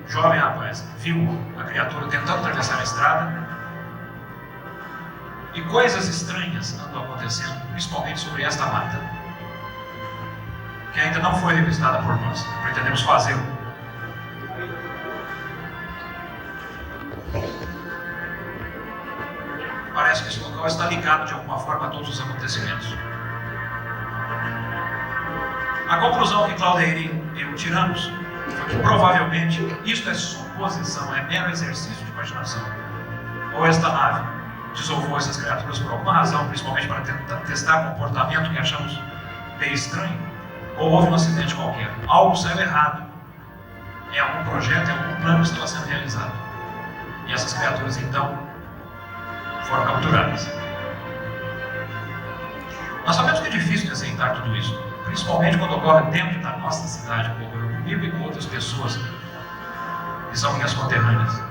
Jovem rapaz viu a criatura tentando atravessar a estrada e coisas estranhas andam acontecendo, principalmente sobre esta mata, que ainda não foi revistada por nós. Pretendemos fazê-lo. Parece que esse local está ligado de alguma forma a todos os acontecimentos. A conclusão que Claudeir e eu tiramos foi que provavelmente isto é suposição, é mero exercício de imaginação. Ou esta nave desovou essas criaturas por alguma razão, principalmente para tentar testar comportamento que achamos meio estranho, ou houve um acidente qualquer. Algo saiu errado em algum projeto, em algum plano que estava sendo realizado. E essas criaturas, então, foram capturadas. Nós sabemos que é difícil de aceitar tudo isso, principalmente quando ocorre dentro da nossa cidade, como ocorreu comigo e com outras pessoas que são minhas conterrâneas.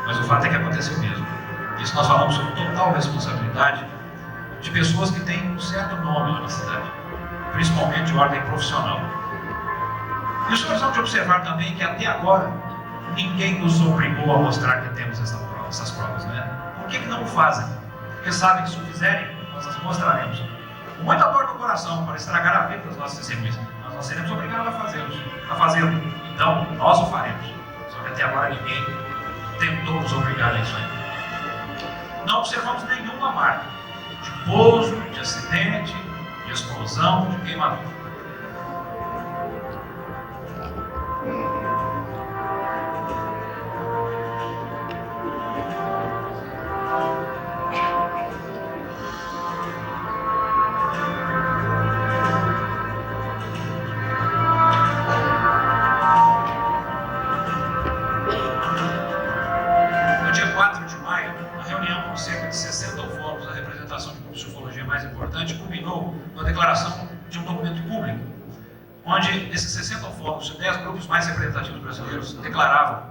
Mas o fato é que aconteceu mesmo. Isso nós falamos sobre total responsabilidade de pessoas que têm um certo nome lá na cidade, principalmente de ordem profissional. E os senhores vão de observar também que até agora ninguém nos obrigou a mostrar que temos essas provas, né? Por que não o fazem? Porque sabem que se o fizerem, nós as mostraremos. Com muita dor no coração, para estragar a vida das nossas testemunhas. Mas nós seremos obrigados a fazê-lo. Então, nós o faremos. Só que até agora ninguém tentou nos obrigar a isso ainda. Não observamos nenhuma marca de pouso, de acidente, de explosão, de queimadura. Culminou com a declaração de um documento público, onde esses 60 ufólogos de 10 grupos mais representativos brasileiros declaravam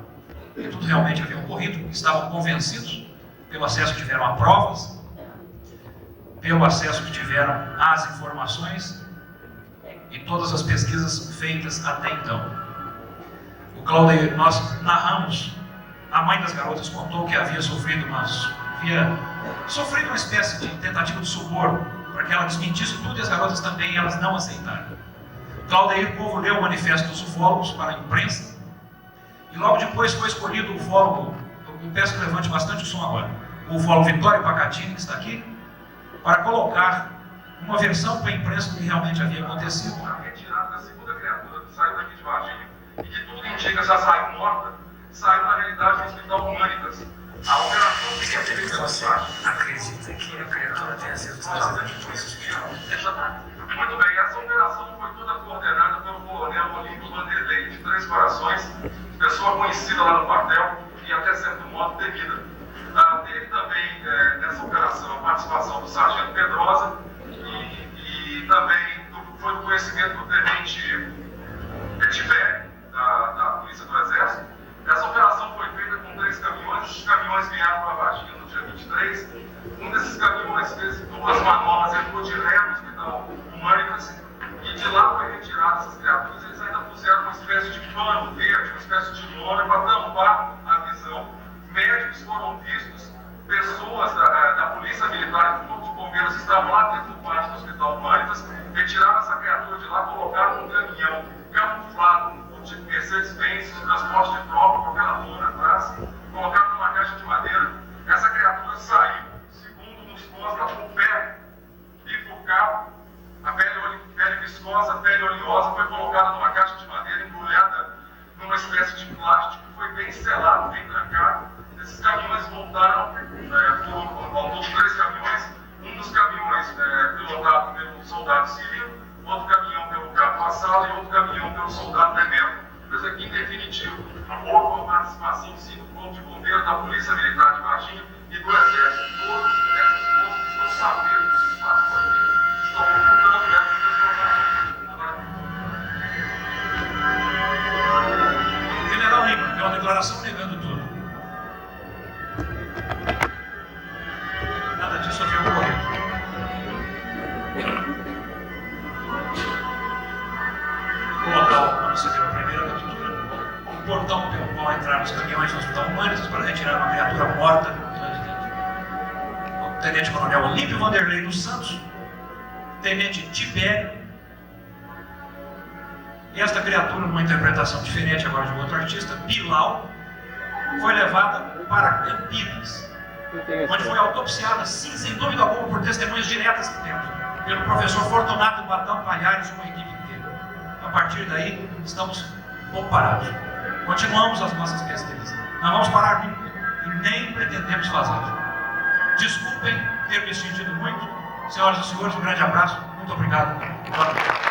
que tudo realmente havia ocorrido, que estavam convencidos pelo acesso que tiveram a provas, pelo acesso que tiveram às informações e todas as pesquisas feitas até então. O Claudio, nós narramos, a mãe das garotas contou que havia sofrido uma espécie de tentativa de suborno para que ela desmentisse tudo, e as garotas também, elas não aceitaram. Claudeir Povo leu o manifesto dos ufólogos para a imprensa, e logo depois foi escolhido o ufólogo, eu peço que levante bastante o som agora, o ufólogo Vitório Pacatini, que está aqui, para colocar uma versão para a imprensa do que realmente havia acontecido. A retirada da segunda criatura que saiu daqui de Varginha, e que tudo indica já saiu morta, saiu na realidade do Hospital Humanitas. A operação que é feita Você acredita que a criatura tenha sido trazida de hospital? Muito bem, essa operação foi toda coordenada pelo coronel Olímpio Vanderlei, de Três Corações, pessoa conhecida lá no quartel e até certo modo temida. Teve também nessa operação a participação do sargento Pedrosa e também foi do conhecimento do tenente Tibério, da Polícia do Exército. Essa operação foi feita com 3 caminhões, os caminhões vieram para Varginha no dia 23. Um desses caminhões fez 2 manobras, entrou direto no Hospital Humanitas, e de lá foi retirado essas criaturas. Eles ainda puseram uma espécie de pano verde, uma espécie de lona para tampar a visão. Médicos foram vistos, pessoas da Polícia Militar e do Corpo de Bombeiros estavam lá dentro do pátio do Hospital Humanitas, retiraram essa criatura de lá, colocaram num caminhão camuflado, de Mercedes-Benz, de transporte de tropa, com aquela lona atrás, colocaram numa caixa de madeira. Essa criatura saiu, segundo nos consta, com o pé bifurcado, a pele viscosa, a pele oleosa, foi colocada numa caixa de madeira, embrulhada numa espécie de plástico, foi bem selado, bem trancado. Esses caminhões voltaram, ao todo 3 caminhões, um dos caminhões pilotado pelo soldado civil, outro caminhão pelo cabo Vassalo e outro caminhão pelo soldado Nemero. Mas aqui, em definitivo, houve uma participação sim do Corpo de Bombeiros, da Polícia Militar de Varginha e do Exército. Todas essas forças estão sabendo desse fato aqui, estão ocultando essas informações. General Lima, tem uma declaração negando tudo. Nada disso havia ocorrido. O local onde se deu a primeira captura, o portão pelo qual entraram os caminhões do Hospital Humanitas para retirar uma criatura morta lá de dentro. O tenente-coronel Olímpio Vanderlei dos Santos, tenente Tibério, e esta criatura, numa interpretação diferente agora de um outro artista, Bilal, foi levada para Campinas, onde foi autopsiada, sim, sem dúvida alguma, por testemunhas diretas que temos, pelo professor Fortunato Batão Palhares e uma equipe inteira. A partir daí, estamos pouco parados. Continuamos as nossas pesquisas. Não vamos parar nunca e nem pretendemos fazê-lo. Desculpem ter me sentido muito. Senhoras e senhores, um grande abraço. Muito obrigado. Boa noite.